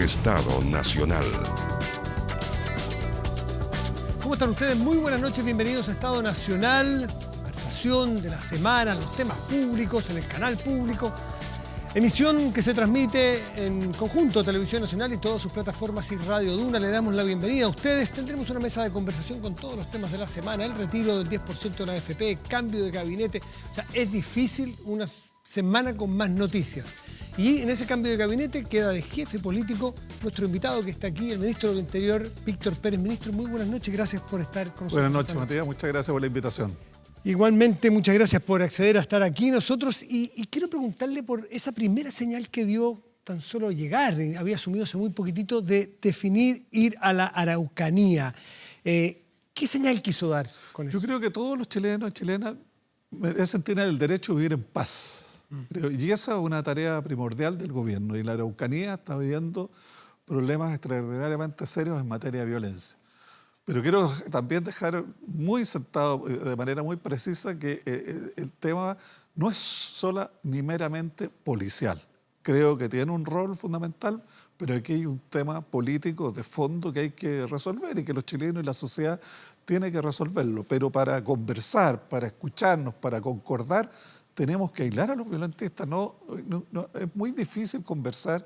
Estado Nacional. ¿Cómo están ustedes? Muy buenas noches, bienvenidos a Estado Nacional, conversación de la semana, los temas públicos en el canal público. Emisión que se transmite en conjunto Televisión Nacional y todas sus plataformas y Radio Duna. Le damos la bienvenida a ustedes. Tendremos una mesa de conversación con todos los temas de la semana. El retiro del 10% de la AFP, cambio de gabinete. O sea, es difícil una semana con más noticias. Y en ese cambio de gabinete queda de jefe político nuestro invitado que está aquí, el ministro del Interior, Víctor Pérez. Ministro, muy buenas noches. Gracias por estar con nosotros. Buenas noches, Matías. Muchas gracias por la invitación. Igualmente, muchas gracias por acceder a estar aquí nosotros y quiero preguntarle por esa primera señal que dio tan solo llegar, había asumido hace muy poquitito, de definir ir a la Araucanía. ¿Qué señal quiso dar con eso? Yo creo que todos los chilenos y chilenas merecen tener el derecho a vivir en paz. Y esa es una tarea primordial del gobierno. Y la Araucanía está viviendo problemas extraordinariamente serios en materia de violencia. Pero quiero también dejar muy sentado, de manera muy precisa, que el tema no es sola ni meramente policial. Creo que tiene un rol fundamental, pero aquí hay un tema político de fondo que hay que resolver y que los chilenos y la sociedad tienen que resolverlo. Pero para conversar, para escucharnos, para concordar, tenemos que aislar a los violentistas. No, es muy difícil conversar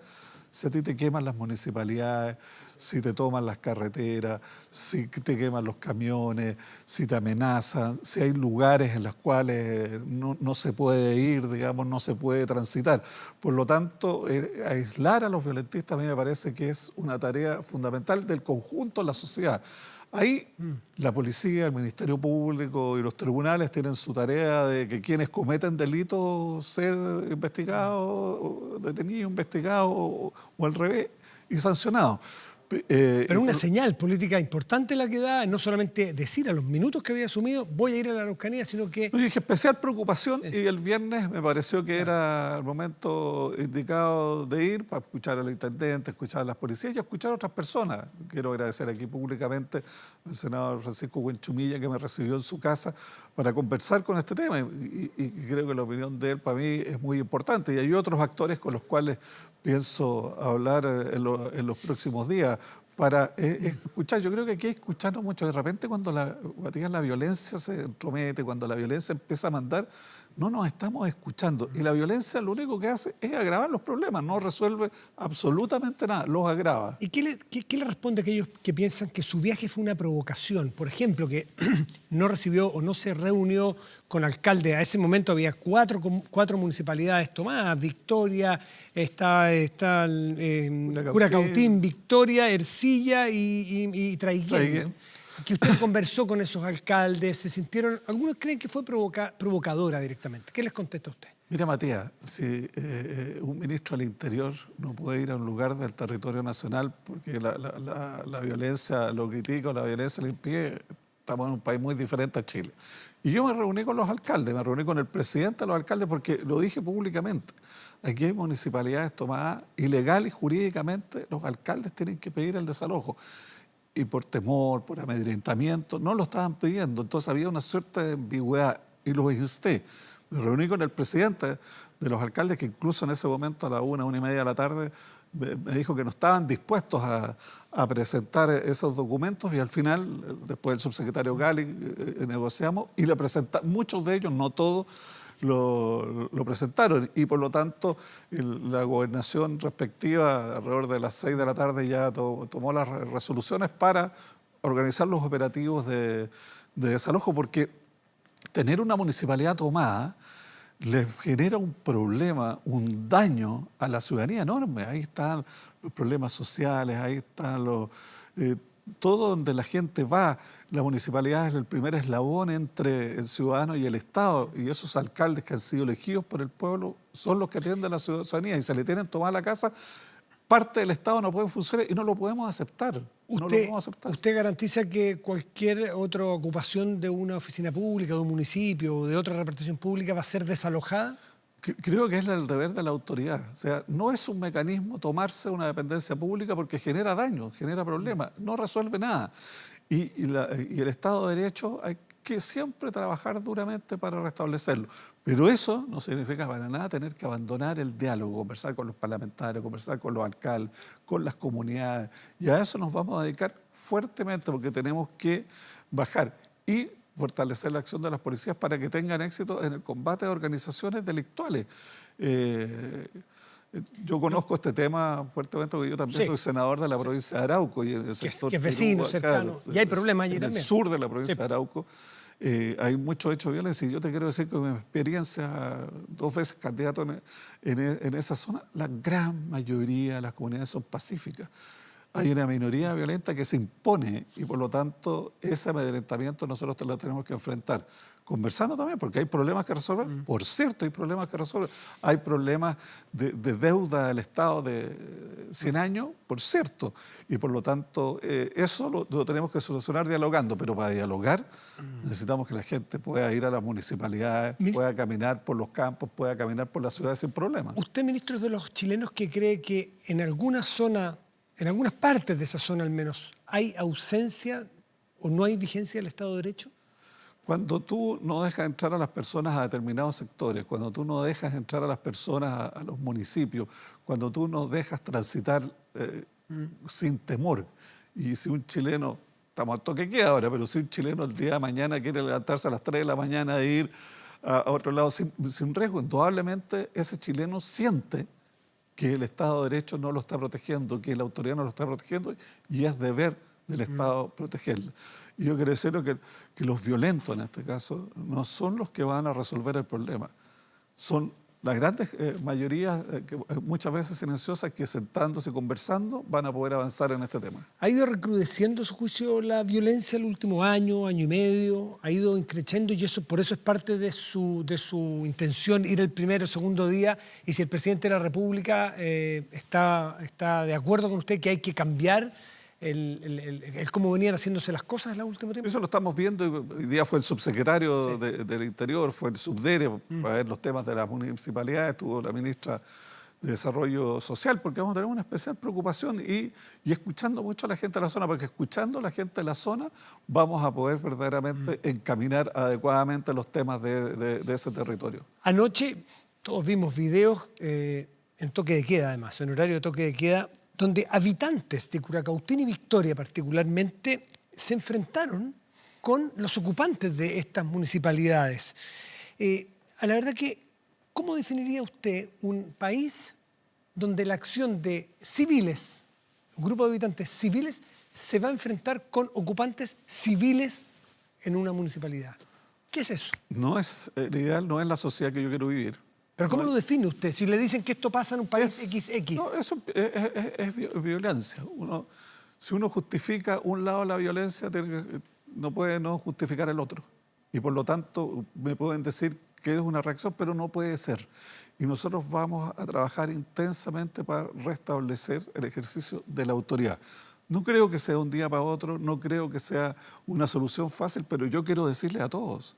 si a ti te queman las municipalidades, si te toman las carreteras, si te queman los camiones, si te amenazan, si hay lugares en los cuales no se puede ir, digamos, no se puede transitar. Por lo tanto, aislar a los violentistas a mí me parece que es una tarea fundamental del conjunto de la sociedad. Ahí la policía, el Ministerio Público y los tribunales tienen su tarea de que quienes cometen delitos ser investigados, detenidos, investigados o al revés y sancionados. Pero una señal política importante la que da, no solamente decir a los minutos que había asumido voy a ir a la Araucanía, sino que... Yo dije especial preocupación y el viernes me pareció que era el momento indicado de ir para escuchar al intendente, escuchar a las policías y escuchar a otras personas. Quiero agradecer aquí públicamente al senador Francisco Buenchumilla que me recibió en su casa para conversar con este tema y creo que la opinión de él para mí es muy importante y hay otros actores con los cuales pienso hablar en los próximos días para escuchar. Yo creo que aquí hay que escucharnos mucho. De repente cuando la violencia se entromete, cuando la violencia empieza a mandar, no nos estamos escuchando. Y la violencia lo único que hace es agravar los problemas, no resuelve absolutamente nada, los agrava. ¿Y qué le responde a aquellos que piensan que su viaje fue una provocación? Por ejemplo, que no recibió o no se reunió con alcaldes. A ese momento había cuatro municipalidades tomadas: Victoria, Curacautín, Victoria, Ercilla y Traiguén. Que usted conversó con esos alcaldes, se sintieron... Algunos creen que fue provocadora directamente. ¿Qué les contesta usted? Mira, Matías, si un ministro del Interior no puede ir a un lugar del territorio nacional porque la violencia lo critica o la violencia le impide, estamos en un país muy diferente a Chile. Y yo me reuní con los alcaldes, me reuní con el presidente de los alcaldes porque lo dije públicamente. Aquí hay municipalidades tomadas ilegal y jurídicamente, los alcaldes tienen que pedir el desalojo. Y por temor, por amedrentamiento, no lo estaban pidiendo. Entonces había una suerte de ambigüedad y lo insté. Me reuní con el presidente de los alcaldes, que incluso en ese momento a la 1:30 de la tarde, me dijo que no estaban dispuestos a presentar esos documentos y al final, después del subsecretario Gali, negociamos y le presentamos, muchos de ellos, no todos, lo presentaron y por lo tanto la gobernación respectiva alrededor de las 6 de la tarde ya tomó las resoluciones para organizar los operativos de desalojo porque tener una municipalidad tomada les genera un problema, un daño a la ciudadanía enorme. Ahí están los problemas sociales, ahí están todo donde la gente va. La municipalidad es el primer eslabón entre el ciudadano y el Estado y esos alcaldes que han sido elegidos por el pueblo son los que atienden a la ciudadanía y se le tienen tomada la casa. Parte del Estado no puede funcionar y no lo podemos aceptar. ¿Usted garantiza que cualquier otra ocupación de una oficina pública, de un municipio o de otra repartición pública va a ser desalojada? Creo que es el deber de la autoridad. O sea, no es un mecanismo tomarse una dependencia pública porque genera daño, genera problemas, no resuelve nada. Y el Estado de Derecho hay que siempre trabajar duramente para restablecerlo. Pero eso no significa para nada tener que abandonar el diálogo, conversar con los parlamentarios, conversar con los alcaldes, con las comunidades. Y a eso nos vamos a dedicar fuertemente porque tenemos que bajar y fortalecer la acción de las policías para que tengan éxito en el combate a organizaciones delictuales. Yo conozco este tema fuertemente porque yo también soy senador de la provincia de Arauco. Y en el sector que es vecino, cercano. Y hay problemas allí también. En el sur de la provincia de Arauco hay muchos hechos de violencia. Y yo te quiero decir que en mi experiencia, 2 veces candidato en esa zona, la gran mayoría de las comunidades son pacíficas. Hay una minoría violenta que se impone y por lo tanto ese amedrentamiento nosotros lo tenemos que enfrentar. Conversando también, porque hay problemas que resolver. Por cierto, hay problemas que resolver. Hay problemas de deuda del Estado de 100 años, por cierto. Y por lo tanto, eso lo tenemos que solucionar dialogando. Pero para dialogar necesitamos que la gente pueda ir a las municipalidades, pueda caminar por los campos, pueda caminar por las ciudades sin problemas. Usted, ministro, es de los chilenos que cree que en alguna zona, en algunas partes de esa zona al menos, ¿hay ausencia o no hay vigencia del Estado de Derecho? Cuando tú no dejas entrar a las personas a determinados sectores, cuando tú no dejas entrar a las personas a los municipios, cuando tú no dejas transitar sin temor, y si un chileno, estamos a toque queda ahora, pero si un chileno el día de mañana quiere levantarse a las 3 de la mañana e ir a otro lado sin riesgo, indudablemente ese chileno siente que el Estado de Derecho no lo está protegiendo, que la autoridad no lo está protegiendo y es deber del Estado protegerlo. Y yo quiero decirlo que los violentos en este caso no son los que van a resolver el problema, son las grandes mayorías, muchas veces silenciosas, que sentándose y conversando van a poder avanzar en este tema. ¿Ha ido recrudeciendo, a su juicio, la violencia el último año, año y medio? ¿Ha ido increciendo y eso por eso es parte de su intención ir el primero o segundo día? Y si el presidente de la República está de acuerdo con usted que hay que cambiar el cómo venían haciéndose las cosas en el último tiempo. Eso lo estamos viendo. Hoy día fue el subsecretario del Interior, fue el subdere para ver los temas de las municipalidades, estuvo la ministra de Desarrollo Social, porque vamos a tener una especial preocupación y escuchando mucho a la gente de la zona, porque escuchando a la gente de la zona vamos a poder verdaderamente encaminar adecuadamente los temas de ese territorio. Anoche todos vimos videos en toque de queda, además, en horario de toque de queda, donde habitantes de Curacautín y Victoria particularmente se enfrentaron con los ocupantes de estas municipalidades. A la verdad que, ¿cómo definiría usted un país donde la acción de civiles, un grupo de habitantes civiles, se va a enfrentar con ocupantes civiles en una municipalidad? ¿Qué es eso? No es el ideal, no es la sociedad que yo quiero vivir. ¿Pero cómo lo define usted? Si le dicen que esto pasa en un país XX. No, eso es violencia. Si uno justifica un lado de la violencia, no puede no justificar el otro. Y por lo tanto, me pueden decir que es una reacción, pero no puede ser. Y nosotros vamos a trabajar intensamente para restablecer el ejercicio de la autoridad. No creo que sea un día para otro, no creo que sea una solución fácil, pero yo quiero decirles a todos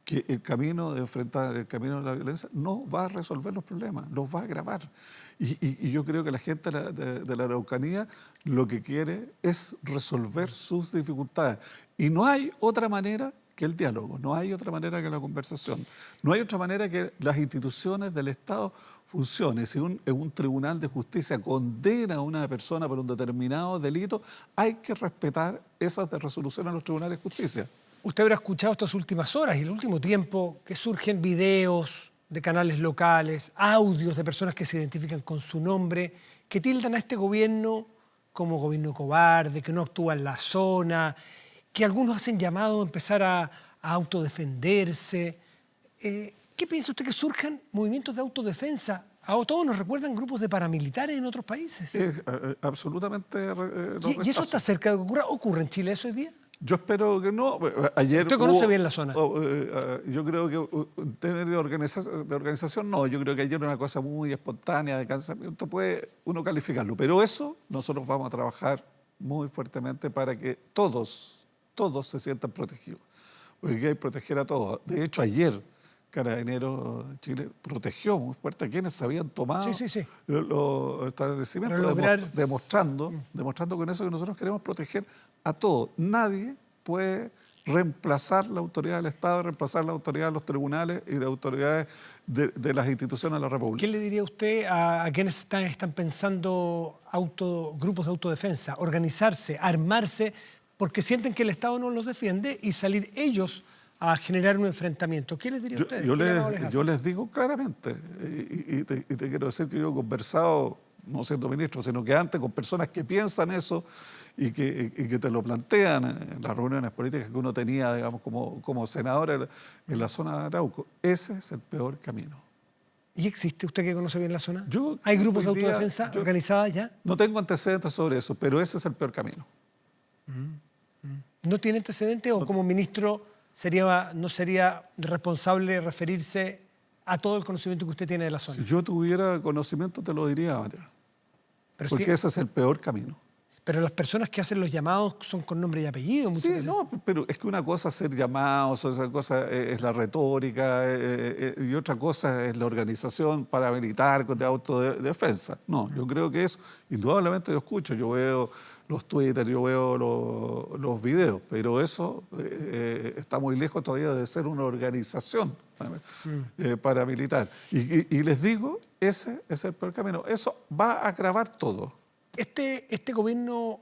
que el camino de enfrentar, el camino de la violencia no va a resolver los problemas, los va a agravar. Y yo creo que la gente de la Araucanía lo que quiere es resolver sus dificultades. Y no hay otra manera que el diálogo, no hay otra manera que la conversación, no hay otra manera que las instituciones del Estado funcionen. Si un tribunal de justicia condena a una persona por un determinado delito, hay que respetar esas resoluciones de los tribunales de justicia. Usted habrá escuchado estas últimas horas y el último tiempo que surgen videos de canales locales, audios de personas que se identifican con su nombre, que tildan a este gobierno como gobierno cobarde, que no actúa en la zona, que algunos hacen llamado a empezar a autodefenderse. ¿Qué piensa usted que surjan movimientos de autodefensa? A todos nos recuerdan grupos de paramilitares en otros países. Absolutamente. ¿Y eso está cerca de que ocurra? ¿Ocurre en Chile eso hoy día? Yo espero que no. Ayer ¿Usted conoce bien la zona? Yo creo que tener de organización no. Yo creo que ayer era una cosa muy espontánea, de cansamiento, puede uno calificarlo. Pero eso nosotros vamos a trabajar muy fuertemente para que todos se sientan protegidos. Porque hay que proteger a todos. De hecho, ayer Carabineros de Chile protegió muy fuerte a quienes se habían tomado los establecimientos, demostrando con eso que nosotros queremos proteger a todos. Nadie puede reemplazar la autoridad del Estado, reemplazar la autoridad de los tribunales y de autoridades de las instituciones de la República. ¿Qué le diría usted a quienes están pensando grupos de autodefensa, organizarse, armarse, porque sienten que el Estado no los defiende y salir ellos a generar un enfrentamiento? ¿Qué les diría a ustedes? Yo les digo claramente, y te quiero decir que yo he conversado, no siendo ministro, sino que antes con personas que piensan eso y que te lo plantean en las reuniones políticas que uno tenía, digamos, como senador en la zona de Arauco. Ese es el peor camino. ¿Y existe usted que conoce bien la zona? Yo, ¿Hay grupos de autodefensa organizadas ya? No tengo antecedentes sobre eso, pero ese es el peor camino. ¿No tiene antecedentes o como ministro no sería responsable referirse a todo el conocimiento que usted tiene de la zona? Si yo tuviera conocimiento te lo diría, Matías. Porque ese es el peor camino. Pero las personas que hacen los llamados son con nombre y apellido muchas veces. No, pero es que una cosa es hacer llamados, otra cosa es la retórica y otra cosa es la organización paramilitar de autodefensa. No, yo creo que eso, indudablemente yo escucho, yo veo los Twitter, yo veo los videos, pero eso está muy lejos todavía de ser una organización paramilitar. Y les digo, ese es el peor camino. Eso va a agravar todo. Este gobierno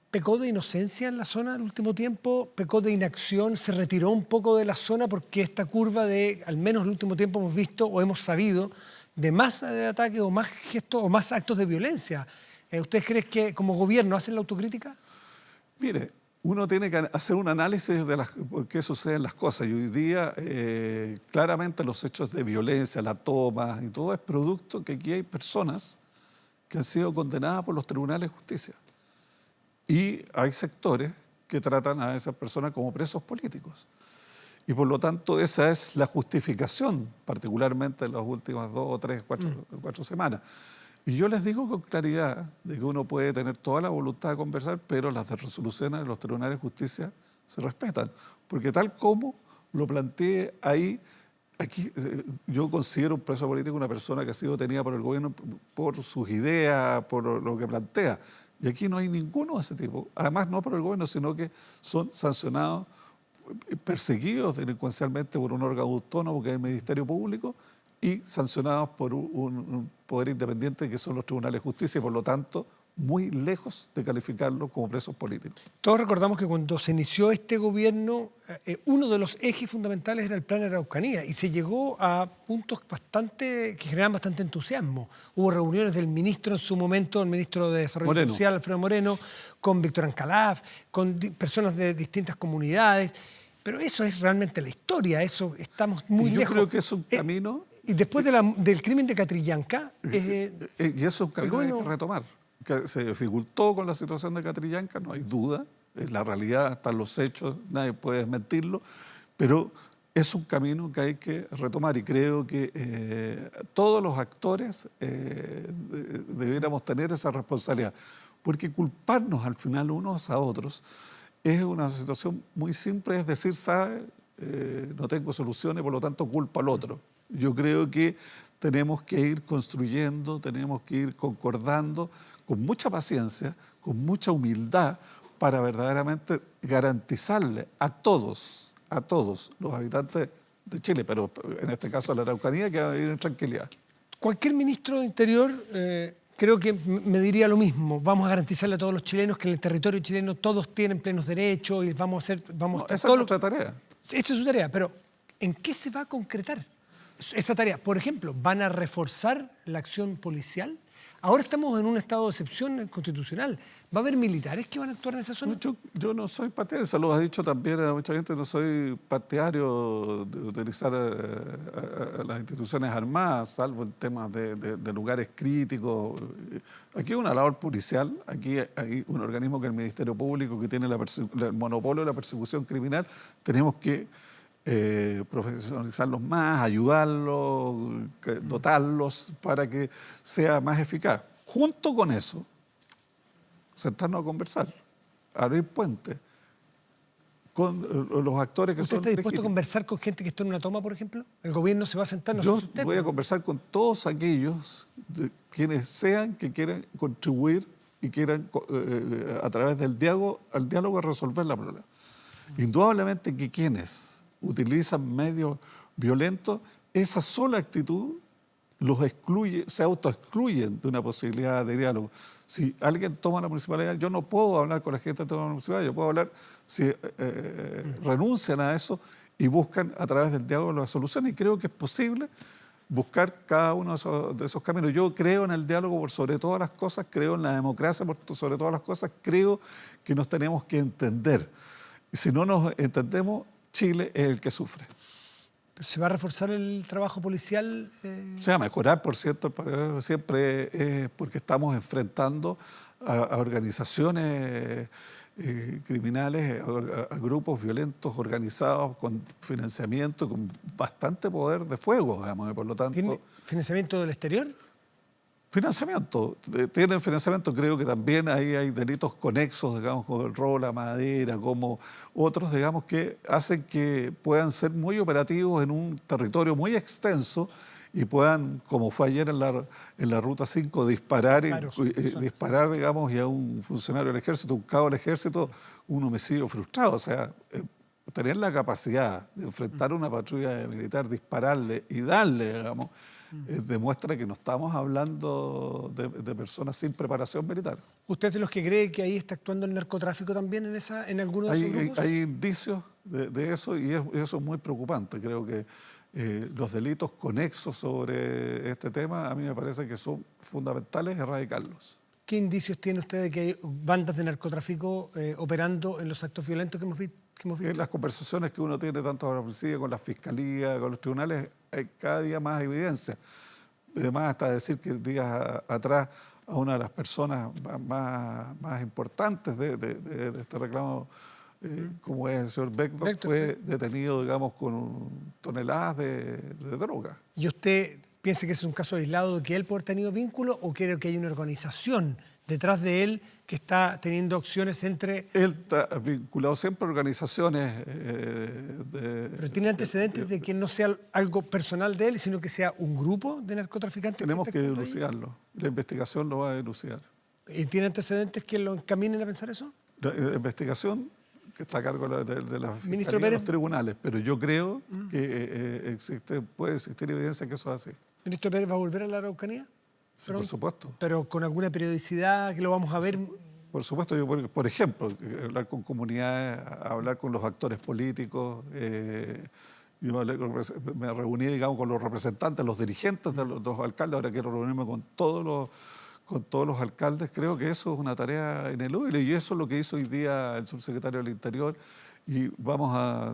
pecó de inocencia en la zona el último tiempo, pecó de inacción, se retiró un poco de la zona porque esta curva de, al menos el último tiempo hemos visto o hemos sabido, de más ataques o más gestos o más actos de violencia. ¿Ustedes creen que como gobierno hacen la autocrítica? Mire, uno tiene que hacer un análisis de por qué suceden las cosas. Y hoy día, claramente los hechos de violencia, la toma y todo es producto que aquí hay personas que han sido condenadas por los tribunales de justicia. Y hay sectores que tratan a esas personas como presos políticos. Y por lo tanto esa es la justificación, particularmente en las últimas 2 o 3, 4 semanas. Y yo les digo con claridad de que uno puede tener toda la voluntad de conversar, pero las resoluciones de los tribunales de justicia se respetan. Porque tal como lo planteé ahí, aquí yo considero un preso político una persona que ha sido detenida por el gobierno por sus ideas, por lo que plantea. Y aquí no hay ninguno de ese tipo. Además, no por el gobierno, sino que son sancionados, perseguidos delincuencialmente por un órgano autónomo que es el Ministerio Público y sancionados por un poder independiente que son los tribunales de justicia y por lo tanto muy lejos de calificarlos como presos políticos. Todos recordamos que cuando se inició este gobierno, uno de los ejes fundamentales era el Plan Araucanía y se llegó a puntos que generaban bastante entusiasmo. Hubo reuniones del ministro en su momento, el ministro de Desarrollo Social, Alfredo Moreno, con Víctor Ancalaf, con personas de distintas comunidades. Pero eso es realmente la historia, eso estamos muy lejos. Yo creo que es un camino... Y después del crimen de Catrillanca... y eso es un camino que hay que retomar. Que se dificultó con la situación de Catrillanca, no hay duda, es la realidad, están los hechos, nadie puede desmentirlo, pero es un camino que hay que retomar y creo que todos los actores debiéramos tener esa responsabilidad, porque culparnos al final unos a otros es una situación muy simple, es decir, ¿sabe? No tengo soluciones, por lo tanto culpo al otro. Yo creo que tenemos que ir construyendo, tenemos que ir concordando con mucha paciencia, con mucha humildad, para verdaderamente garantizarle a todos los habitantes de Chile, pero en este caso a la Araucanía, que va a vivir en tranquilidad. Cualquier ministro de Interior creo que me diría lo mismo. Vamos a garantizarle a todos los chilenos que en el territorio chileno todos tienen plenos derechos y vamos a hacer... Esa es nuestra tarea. Esa es su tarea, pero ¿en qué se va a concretar esa tarea? Por ejemplo, ¿van a reforzar la acción policial? Ahora estamos en un estado de excepción constitucional. ¿Va a haber militares que van a actuar en esa zona? Yo no soy partidario, eso lo ha dicho también a mucha gente, no soy partidario de utilizar a las instituciones armadas, salvo en temas de lugares críticos. Aquí hay una labor policial, aquí hay un organismo que es el Ministerio Público que tiene el monopolio de la persecución criminal. Tenemos que profesionalizarlos más, ayudarlos, dotarlos para que sea más eficaz. Junto con eso, sentarnos a conversar, abrir puentes con los actores que son ¿Usted está dispuesto a conversar con gente que está en una toma, por ejemplo? ¿El gobierno se va a sentar? No Yo voy a conversar con todos aquellos quienes sean que quieran contribuir y quieran a través del diálogo resolver la problema. Indudablemente que quienes utilizan medios violentos, esa sola actitud los excluye, se autoexcluyen de una posibilidad de diálogo. Si alguien toma la municipalidad, yo no puedo hablar con la gente de la municipalidad, yo puedo hablar si renuncian a eso y buscan a través del diálogo la solución, y creo que es posible buscar cada uno de esos caminos. Yo creo en el diálogo por sobre todas las cosas, creo en la democracia por sobre todas las cosas, creo que nos tenemos que entender. Y si no nos entendemos, Chile es el que sufre. ¿Se va a reforzar el trabajo policial? Se va a mejorar, por cierto, siempre porque estamos enfrentando a organizaciones criminales, a grupos violentos organizados con financiamiento, con bastante poder de fuego, digamos, y por lo tanto... ¿Tiene financiamiento del exterior? Financiamiento, tienen financiamiento, creo que también ahí hay delitos conexos, digamos, como el robo de la madera, como otros, digamos, que hacen que puedan ser muy operativos en un territorio muy extenso y puedan, como fue ayer en la Ruta 5, disparar, disparar, digamos, y a un funcionario del ejército, un cabo del ejército, un homicidio frustrado. O sea, tener la capacidad de enfrentar una patrulla militar, dispararle y darle, digamos, demuestra que no estamos hablando de personas sin preparación militar. ¿Usted es de los que cree que ahí está actuando el narcotráfico también en algunos de esos grupos? Hay indicios de eso, y eso es muy preocupante. Creo que los delitos conexos sobre este tema a mí me parece que son fundamentales erradicarlos. ¿Qué indicios tiene usted de que hay bandas de narcotráfico operando en los actos violentos que hemos visto? En las conversaciones que uno tiene tanto con la policía, con la fiscalía, con los tribunales, hay cada día más evidencia. Además, hasta decir que días atrás a una de las personas más importantes de este reclamo, como es el señor Beckdorf, fue detenido, digamos, con toneladas de droga. ¿Y usted piensa que ese es un caso aislado de que él puede haber tenido vínculo, o cree que hay una organización detrás de él que está teniendo acciones entre... Él está vinculado siempre a organizaciones ¿Pero tiene antecedentes de que no sea algo personal de él, sino que sea un grupo de narcotraficantes? Tenemos que denunciarlo. La investigación lo va a denunciar. ¿Y tiene antecedentes que lo encaminen a pensar eso? La investigación que está a cargo de la fiscalía Pérez, de los tribunales, pero yo creo que puede existir evidencia que eso es así. ¿Ministro Pérez va a volver a la Araucanía? Sí, por supuesto. ¿Pero con alguna periodicidad que lo vamos a ver? Por supuesto, yo, por ejemplo, hablar con comunidades, hablar con los actores políticos. Yo me reuní, digamos, con los representantes, los dirigentes de los alcaldes. Ahora quiero reunirme con todos los alcaldes. Creo que eso es una tarea ineludible, y eso es lo que hizo hoy día el subsecretario del Interior, y vamos a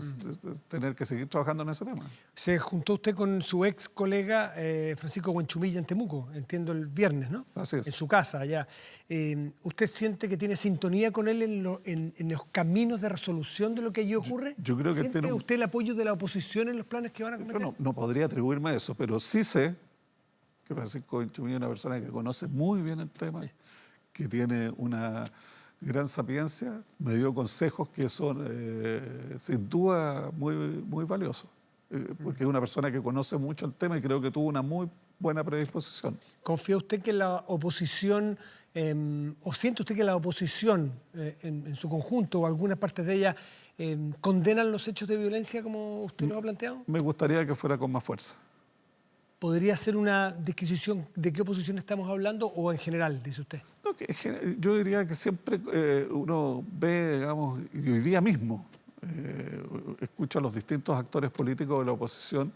tener que seguir trabajando en ese tema. Se juntó usted con su ex colega Francisco Huanchumilla en Temuco, entiendo, el viernes, ¿no? Así es. En su casa allá. ¿Usted siente que tiene sintonía con él en los caminos de resolución de lo que allí ocurre? Yo creo que ¿Siente usted el apoyo de la oposición en los planes que van a cometer? No podría atribuirme a eso, pero sí sé que Francisco Huanchumilla es una persona que conoce muy bien el tema, que tiene una gran sapiencia, me dio consejos que son sin duda muy valiosos, porque es una persona que conoce mucho el tema y creo que tuvo una muy buena predisposición. ¿Confía usted que la oposición, o siente usted que la oposición en su conjunto o algunas partes de ella condenan los hechos de violencia como usted lo ha planteado? Me gustaría que fuera con más fuerza. ¿Podría ser una disquisición de qué oposición estamos hablando, o en general, dice usted? No, yo diría que siempre uno ve, digamos, y hoy día mismo escucha a los distintos actores políticos de la oposición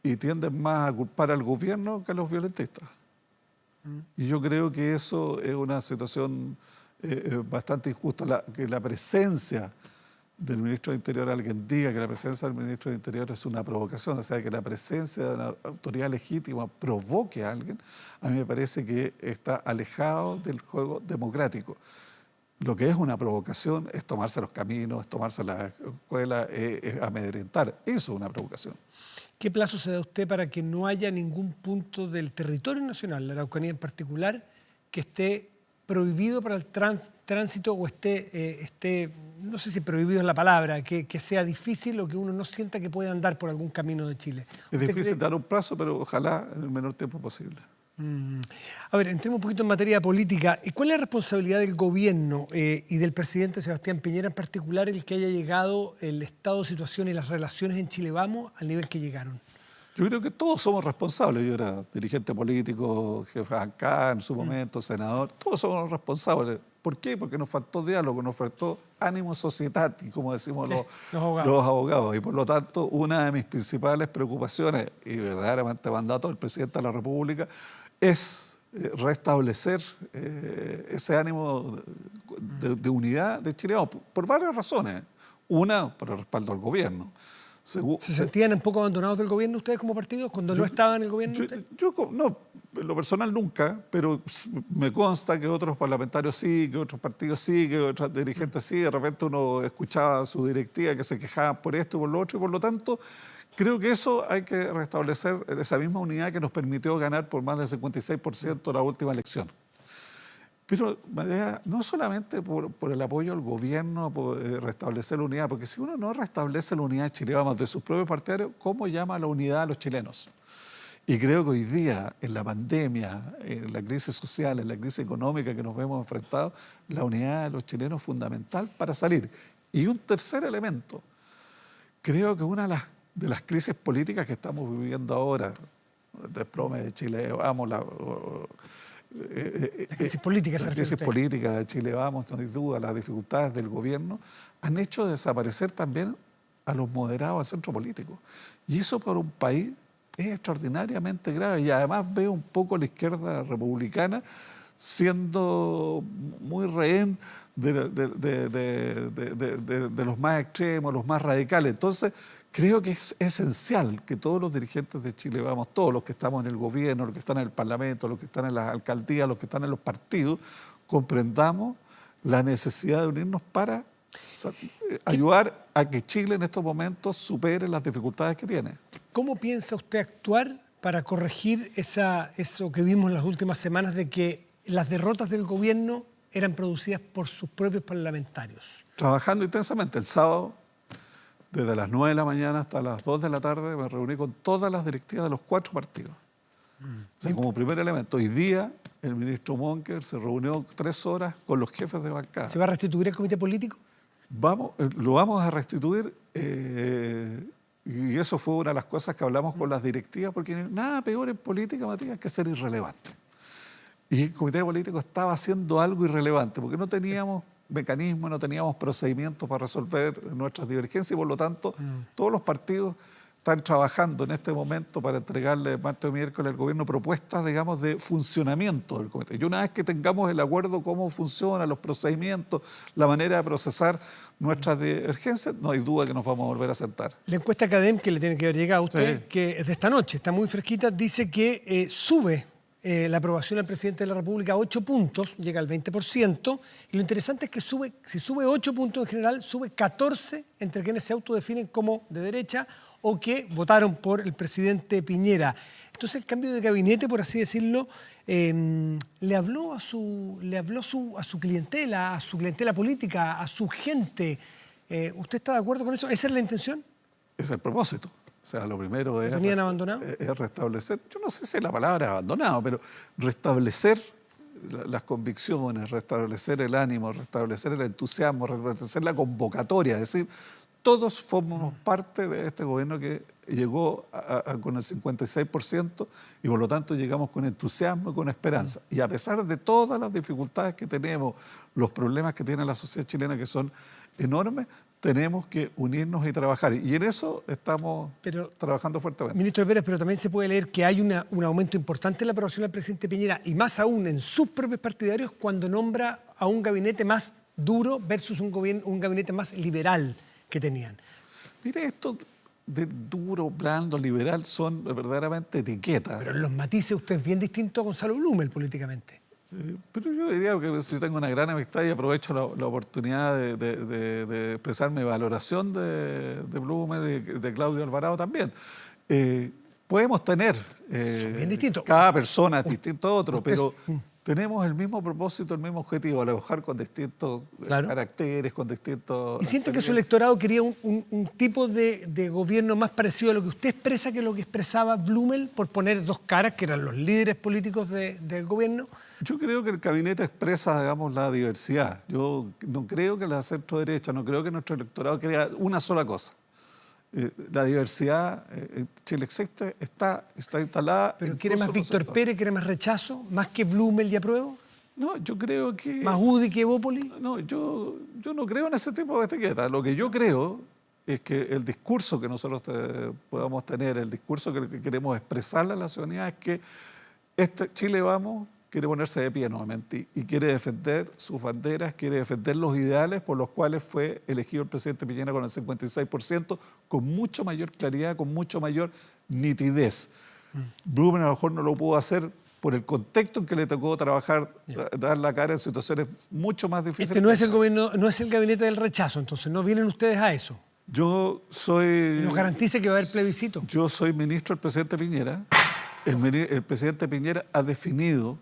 y tienden más a culpar al gobierno que a los violentistas. Y yo creo que eso es una situación bastante injusta, que la presencia del ministro de Interior, alguien diga que la presencia del ministro de Interior es una provocación, o sea, que la presencia de una autoridad legítima provoque a alguien, a mí me parece que está alejado del juego democrático. Lo que es una provocación es tomarse los caminos, es tomarse las escuelas, es amedrentar. Eso es una provocación. ¿Qué plazo se da usted para que no haya ningún punto del territorio nacional, la Araucanía en particular, que esté prohibido para el tránsito, o esté, no sé si prohibido es la palabra, que sea difícil o que uno no sienta que puede andar por algún camino de Chile? Es difícil dar un plazo, pero ojalá en el menor tiempo posible. A ver, entremos un poquito en materia política. ¿Cuál es la responsabilidad del gobierno y del presidente Sebastián Piñera en particular el que haya llegado el estado de situación y las relaciones en Chile Vamos al nivel que llegaron? Yo creo que todos somos responsables. Yo era dirigente político, jefe de bancada en su momento, senador. Todos somos responsables. ¿Por qué? Porque nos faltó diálogo, nos faltó ánimo societati, como decimos los abogados. Y por lo tanto, una de mis principales preocupaciones, y verdaderamente mandato del presidente de la República, es restablecer ese ánimo de unidad de Chile Vamos, por varias razones. Una, por el respaldo al gobierno. ¿Se sentían un poco abandonados del gobierno ustedes como partido cuando no estaban en el gobierno? No, en lo personal nunca, pero me consta que otros parlamentarios sí, que otros partidos sí, que otros dirigentes sí. De repente uno escuchaba a su directiva que se quejaban por esto y por lo otro, y por lo tanto creo que eso hay que restablecer, esa misma unidad que nos permitió ganar por más del 56% la última elección. Pero no solamente por el apoyo al gobierno, por restablecer la unidad, porque si uno no restablece la unidad de Chile Vamos de sus propios partidarios, ¿cómo llama a la unidad a los chilenos? Y creo que hoy día, en la pandemia, en la crisis social, en la crisis económica que nos vemos enfrentados, la unidad de los chilenos es fundamental para salir. Y un tercer elemento, creo que una de las crisis políticas que estamos viviendo ahora, el desplome de Chile Vamos, la crisis política de Chile Vamos, no hay duda, las dificultades del gobierno, han hecho desaparecer también a los moderados al centro político. Y eso para un país es extraordinariamente grave. Y además veo un poco la izquierda republicana siendo muy rehén de los más extremos, los más radicales. Entonces, creo que es esencial que todos los dirigentes de Chile Vamos, todos los que estamos en el gobierno, los que están en el Parlamento, los que están en las alcaldías, los que están en los partidos, comprendamos la necesidad de unirnos para ayudar a que Chile en estos momentos supere las dificultades que tiene. ¿Cómo piensa usted actuar para corregir eso que vimos en las últimas semanas de que las derrotas del gobierno eran producidas por sus propios parlamentarios? Trabajando intensamente. El sábado, desde las 9 de la mañana hasta las 2 de la tarde, me reuní con todas las directivas de los 4 partidos. O sea, como primer elemento. Hoy día, el ministro Monker se reunió 3 horas con los jefes de bancada. ¿Se va a restituir el comité político? Lo vamos a restituir, y eso fue una de las cosas que hablamos con las directivas, porque nada peor en política, Matías, que ser irrelevante. Y el comité político estaba haciendo algo irrelevante, porque no teníamos mecanismos, no teníamos procedimientos para resolver nuestras divergencias, y por lo tanto todos los partidos están trabajando en este momento para entregarle martes o miércoles al gobierno propuestas, digamos, de funcionamiento del comité. Y una vez que tengamos el acuerdo cómo funcionan los procedimientos, la manera de procesar nuestras divergencias, no hay duda que nos vamos a volver a sentar. La encuesta Academ, que le tiene que haber llegado a usted, sí, que es de esta noche, está muy fresquita, dice que sube la aprobación al presidente de la República a 8 puntos, llega al 20%, y lo interesante es que si sube 8 puntos en general, sube 14 entre quienes se autodefinen como de derecha o que votaron por el presidente Piñera. Entonces el cambio de gabinete, por así decirlo, le habló a su clientela, política, a su gente. ¿Usted está de acuerdo con eso? ¿Esa es la intención? Es el propósito. O sea, lo primero es restablecer, yo no sé si es la palabra abandonado, pero restablecer las convicciones, restablecer el ánimo, restablecer el entusiasmo, restablecer la convocatoria, es decir, todos formamos parte de este gobierno que llegó con el 56% y por lo tanto llegamos con entusiasmo y con esperanza. Y a pesar de todas las dificultades que tenemos, los problemas que tiene la sociedad chilena que son enormes, tenemos que unirnos y trabajar. Y en eso estamos trabajando fuertemente. Ministro Pérez, pero también se puede leer que hay un aumento importante en la aprobación del presidente Piñera y más aún en sus propios partidarios cuando nombra a un gabinete más duro versus un gabinete más liberal que tenían. Mire, esto de duro, blando, liberal son verdaderamente etiquetas. Pero en los matices usted es bien distinto a Gonzalo Blumel políticamente. Pero yo diría que yo tengo una gran amistad y aprovecho la oportunidad de expresar mi valoración de Blumel y de Claudio Alvarado también. Podemos tener, bien distintos. cada persona es distinto a otro, pero Tenemos el mismo propósito, el mismo objetivo, a lo mejor con distintos caracteres, con distintos... ¿Y siente que su electorado quería un tipo de gobierno más parecido a lo que usted expresa que lo que expresaba Blumel, por poner dos caras, que eran los líderes políticos del gobierno? Yo creo que el gabinete expresa, digamos, la diversidad. Yo no creo que la centro-derecha, no creo que nuestro electorado crea una sola cosa. La diversidad en Chile existe, está instalada. ¿Pero quiere más Víctor Pérez, quiere más rechazo, más que Blumel y apruebo? No, yo creo que... ¿Más UDI que Evópoli? No, yo no creo en ese tipo de etiquetas. Lo que yo creo es que el discurso que nosotros podamos tener, el discurso que queremos expresarle a la ciudadanía es que Chile Vamos quiere ponerse de pie nuevamente y quiere defender sus banderas, quiere defender los ideales por los cuales fue elegido el presidente Piñera con el 56%, con mucho mayor claridad, con mucho mayor nitidez. Blumel a lo mejor no lo pudo hacer por el contexto en que le tocó trabajar, dar la cara en situaciones mucho más difíciles. Este no es el gobierno, no es el gabinete del rechazo, entonces no vienen ustedes a eso. Yo soy... ¿Y nos garantiza que va a haber plebiscito? Yo soy ministro del presidente Piñera. El presidente Piñera ha definido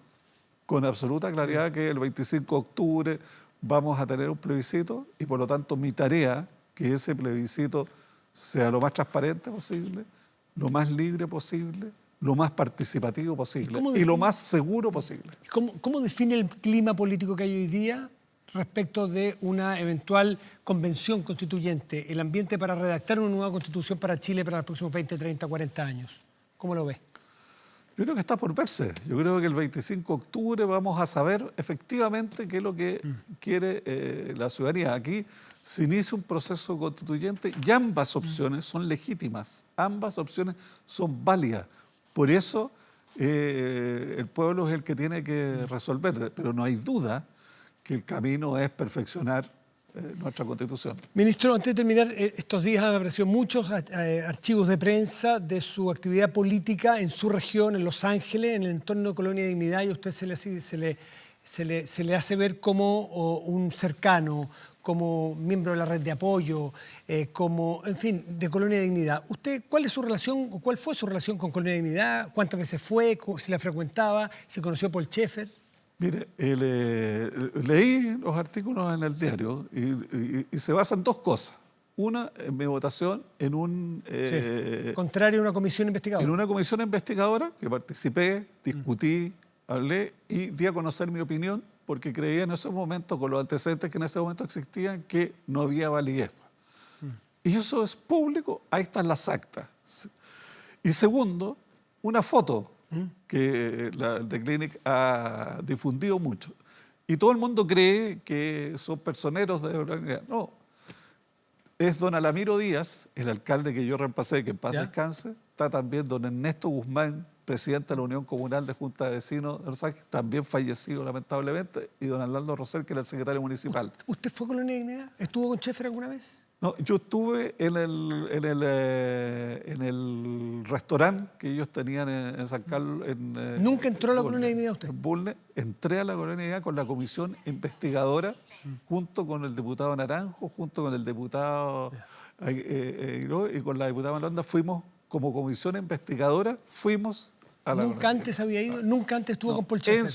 con absoluta claridad que el 25 de octubre vamos a tener un plebiscito y por lo tanto mi tarea que ese plebiscito sea lo más transparente posible, lo más libre posible, lo más participativo posible y lo más seguro posible. ¿Cómo define el clima político que hay hoy día respecto de una eventual convención constituyente, el ambiente para redactar una nueva constitución para Chile para los próximos 20, 30, 40 años? ¿Cómo lo ve? Yo creo que está por verse. Yo creo que el 25 de octubre vamos a saber efectivamente qué es lo que quiere la ciudadanía. Aquí se inicia un proceso constituyente y ambas opciones son legítimas, ambas opciones son válidas. Por eso el pueblo es el que tiene que resolver, pero no hay duda que el camino es perfeccionar nuestra Constitución. Ministro, antes de terminar, estos días han aparecido muchos archivos de prensa de su actividad política en su región, en Los Ángeles, en el entorno de Colonia Dignidad, y a usted se le hace ver como un cercano, como miembro de la red de apoyo, como, en fin, de Colonia Dignidad. ¿Usted cuál es su relación, o cuál fue su relación con Colonia Dignidad? ¿Cuántas veces fue? ¿Si la frecuentaba? ¿Se conoció Paul Schaeffer? Mire, leí los artículos en el diario y se basan dos cosas. Una, en mi votación en un... contrario a una comisión investigadora. En una comisión investigadora que participé, discutí, hablé y di a conocer mi opinión porque creía en ese momento, con los antecedentes que en ese momento existían, que no había validez. Y eso es público, ahí están las actas. Y segundo, una foto que The Clinic ha difundido mucho. Y todo el mundo cree que son personeros de la organización. No, es don Alamiro Díaz, el alcalde que yo reemplacé, que en paz descanse. Está también don Ernesto Guzmán, presidente de la Unión Comunal de Junta de Vecinos de Los Ángeles, también fallecido lamentablemente, y don Arnaldo Rosell, que era el secretario municipal. ¿Usted fue Colonia Dignidad? ¿Estuvo con Schaeffer alguna vez? No, yo estuve en el restaurante que ellos tenían en San Carlos. ¿Nunca entró a la Colonia Dignidad usted? En Bulnes. Entré a la Colonia Dignidad con la comisión investigadora, junto con el diputado Naranjo, junto con el diputado y con la diputada Malonda, fuimos como comisión investigadora, fuimos a la ¿Nunca antes había ido? ¿Nunca antes estuvo con Paul Schaeffer?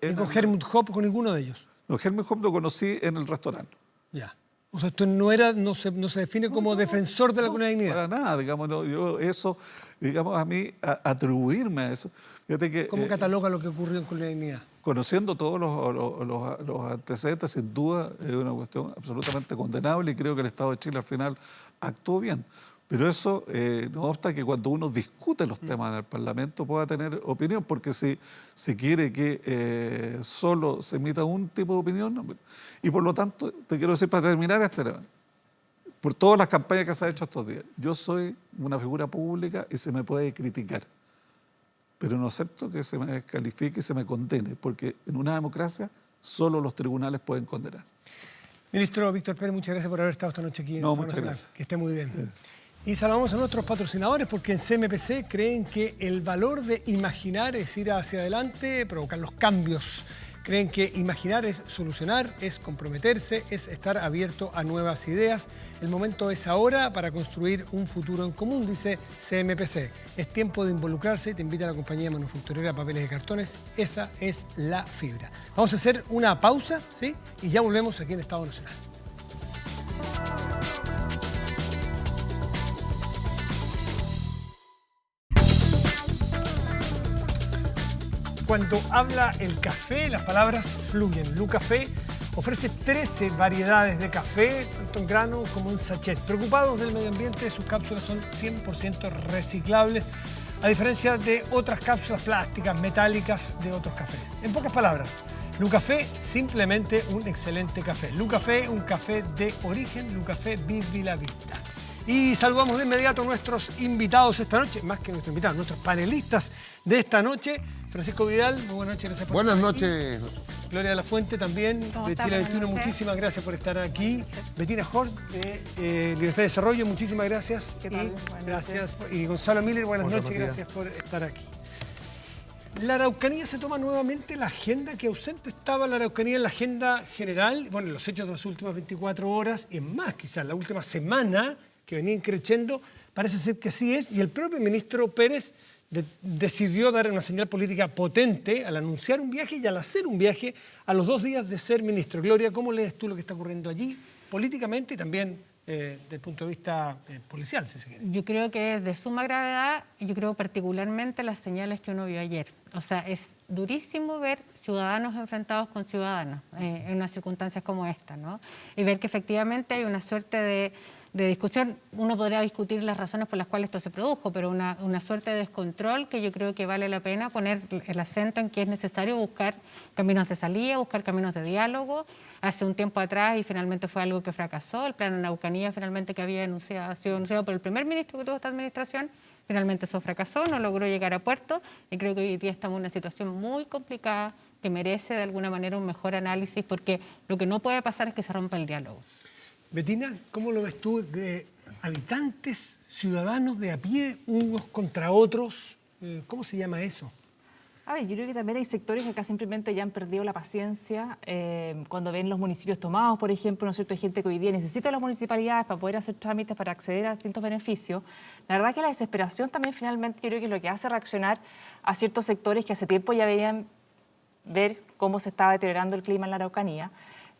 ¿Ni con Helmut Hopp, con ninguno de ellos? No, Helmut Hopp lo conocí en el restaurante. Ya. O sea, usted no se define como defensor de la Colonia Dignidad. Para nada, digamos, yo eso, digamos, a mí, atribuirme a eso. Fíjate que, ¿Cómo cataloga lo que ocurrió en Colonia Dignidad? Conociendo todos los antecedentes, sin duda es una cuestión absolutamente condenable y creo que el Estado de Chile al final actuó bien. Pero eso no obsta que cuando uno discute los temas en el Parlamento pueda tener opinión, porque si se quiere que solo se emita un tipo de opinión, no. Y por lo tanto, te quiero decir para terminar por todas las campañas que se han hecho estos días, yo soy una figura pública y se me puede criticar, pero no acepto que se me descalifique y se me condene, porque en una democracia solo los tribunales pueden condenar. Ministro Víctor Pérez, muchas gracias por haber estado esta noche aquí en Muchas gracias. Que esté muy bien. Y saludamos a nuestros patrocinadores porque en CMPC creen que el valor de imaginar es ir hacia adelante, provocar los cambios Creen que imaginar es solucionar, es comprometerse, es estar abierto a nuevas ideas. El momento es ahora para construir un futuro en común, dice CMPC. Es tiempo de involucrarse y te invita a la compañía manufacturera Papeles y Cartones. Esa es la fibra. Vamos a hacer una pausa, ¿sí? Y ya volvemos aquí en Estado Nacional. Cuando habla el café, las palabras fluyen. Lucafé ofrece 13 variedades de café, tanto en grano como en sachet. Preocupados del medio ambiente, sus cápsulas son 100% reciclables, a diferencia de otras cápsulas plásticas, metálicas de otros cafés. En pocas palabras, Lucafé, simplemente un excelente café. Lucafé, un café de origen. Lucafé, vivi la vista. Y saludamos de inmediato a nuestros invitados esta noche, más que nuestros invitados, nuestros panelistas de esta noche. Francisco Vidal, muy buenas noches, gracias por estar aquí. Buenas noches. Gloria de la Fuente también, de Chile 21, muchísimas gracias por estar aquí. Bettina Hort, de Libertad y Desarrollo, muchísimas gracias. ¿Qué tal? Gracias. Y Gonzalo Miller, buenas noches, gracias por estar aquí. La Araucanía se toma nuevamente la agenda, que ausente estaba la Araucanía en la agenda general, bueno, en los hechos de las últimas 24 horas, y es más, quizás la última semana que venía creciendo, parece ser que así es, y el propio ministro Pérez decidió dar una señal política potente al anunciar un viaje y al hacer un viaje a los 2 días de ser ministro. Gloria, ¿cómo lees tú lo que está ocurriendo allí políticamente y también desde el punto de vista policial, si se quiere? Yo creo que es de suma gravedad, y yo creo particularmente las señales que uno vio ayer. O sea, es durísimo ver ciudadanos enfrentados con ciudadanos en unas circunstancias como esta, ¿no? Y ver que efectivamente hay una suerte de discusión. Uno podría discutir las razones por las cuales esto se produjo, pero una suerte de descontrol que yo creo que vale la pena poner el acento en que es necesario buscar caminos de salida, buscar caminos de diálogo. Hace un tiempo atrás, y finalmente fue algo que fracasó, el plan Araucanía finalmente que había sido anunciado por el primer ministro que tuvo esta administración, finalmente eso fracasó, no logró llegar a puerto, y creo que hoy día estamos en una situación muy complicada que merece de alguna manera un mejor análisis, porque lo que no puede pasar es que se rompa el diálogo. Bettina, ¿cómo lo ves tú? Habitantes, ciudadanos de a pie, unos contra otros, ¿cómo se llama eso? A ver, yo creo que también hay sectores que acá simplemente ya han perdido la paciencia. Cuando ven los municipios tomados, por ejemplo, ¿no es cierto? Hay gente que hoy día necesita las municipalidades para poder hacer trámites, para acceder a distintos beneficios. La verdad que la desesperación también finalmente yo creo que es lo que hace reaccionar a ciertos sectores que hace tiempo ya veían ver cómo se estaba deteriorando el clima en la Araucanía.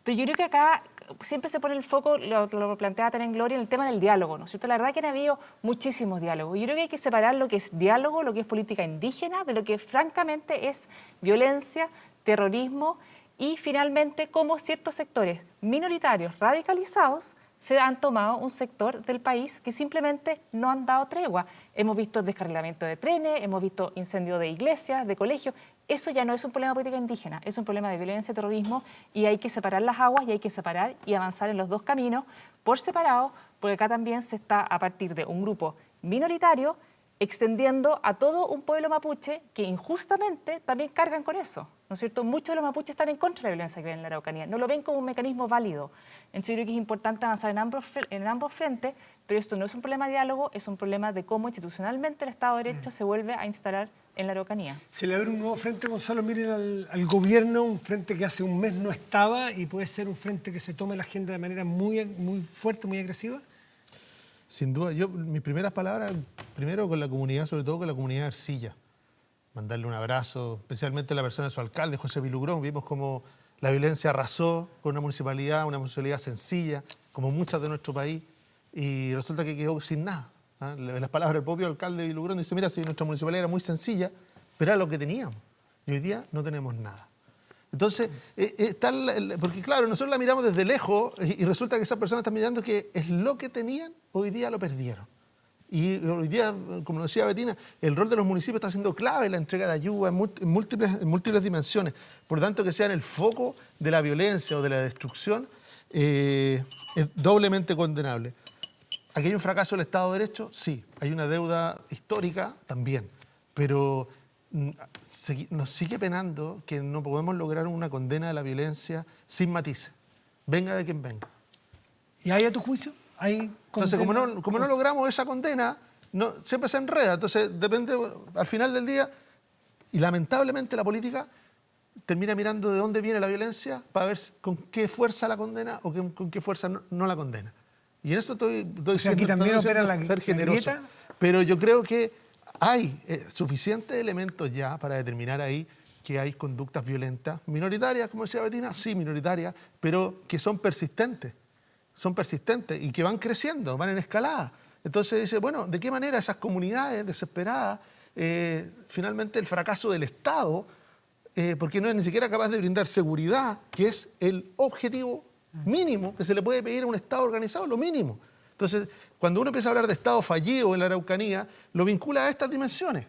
Pero yo creo que acá siempre se pone el foco, lo plantea también Gloria, en el tema del diálogo, ¿no es cierto? La verdad que han habido muchísimos diálogos. Yo creo que hay que separar lo que es diálogo, lo que es política indígena, de lo que francamente es violencia, terrorismo y finalmente cómo ciertos sectores minoritarios radicalizados se han tomado un sector del país que simplemente no han dado tregua. Hemos visto descarrilamiento de trenes, hemos visto incendio de iglesias, de colegios. Eso ya no es un problema de política indígena, es un problema de violencia y terrorismo, y hay que separar las aguas y hay que separar y avanzar en los dos caminos por separado, porque acá también se está, a partir de un grupo minoritario, extendiendo a todo un pueblo mapuche que injustamente también cargan con eso, ¿no es cierto? Muchos de los mapuches están en contra de la violencia que ven en la Araucanía, no lo ven como un mecanismo válido. Entonces yo creo que es importante avanzar en ambos frentes, pero esto no es un problema de diálogo, es un problema de cómo institucionalmente el Estado de Derecho se vuelve a instalar en la Araucanía. Se le abre un nuevo frente, Gonzalo, miren al gobierno, un frente que hace un mes no estaba y puede ser un frente que se tome la agenda de manera muy fuerte, muy agresiva. Sin duda, mis primeras palabras, primero con la comunidad, sobre todo con la comunidad de Ercilla. Mandarle un abrazo, especialmente a la persona de su alcalde, José Vilugrón. Vimos cómo la violencia arrasó con una municipalidad sencilla, como muchas de nuestro país, y resulta que quedó sin nada. Las palabras del propio alcalde Vilugrón dice, mira, si nuestra municipalidad era muy sencilla, pero era lo que teníamos. Y hoy día no tenemos nada. Entonces, porque claro, nosotros la miramos desde lejos y resulta que esas personas están mirando que es lo que tenían, hoy día lo perdieron. Y hoy día, como decía Bettina, el rol de los municipios está siendo clave en la entrega de ayuda en múltiples dimensiones. Por lo tanto, que sean el foco de la violencia o de la destrucción es doblemente condenable. ¿Aquí hay un fracaso del Estado de Derecho? Sí. ¿Hay una deuda histórica? También. Pero nos sigue penando que no podemos lograr una condena de la violencia sin matices, venga de quien venga. ¿Y hay a tu juicio? Entonces, como no logramos esa condena, siempre se enreda. Entonces, depende, al final del día, y lamentablemente la política termina mirando de dónde viene la violencia para ver con qué fuerza la condena o con qué fuerza no la condena. Y en eso estoy sea, aquí también opera ser generoso. grieta. Pero yo creo que hay suficientes elementos ya para determinar ahí que hay conductas violentas, minoritarias, como decía Betina, sí, minoritarias, pero que son persistentes y que van creciendo, van en escalada. Entonces dice, bueno, ¿de qué manera esas comunidades desesperadas, finalmente el fracaso del Estado, porque no es ni siquiera capaz de brindar seguridad, que es el objetivo mínimo que se le puede pedir a un Estado organizado, lo mínimo? Entonces, cuando uno empieza a hablar de Estado fallido en la Araucanía, lo vincula a estas dimensiones.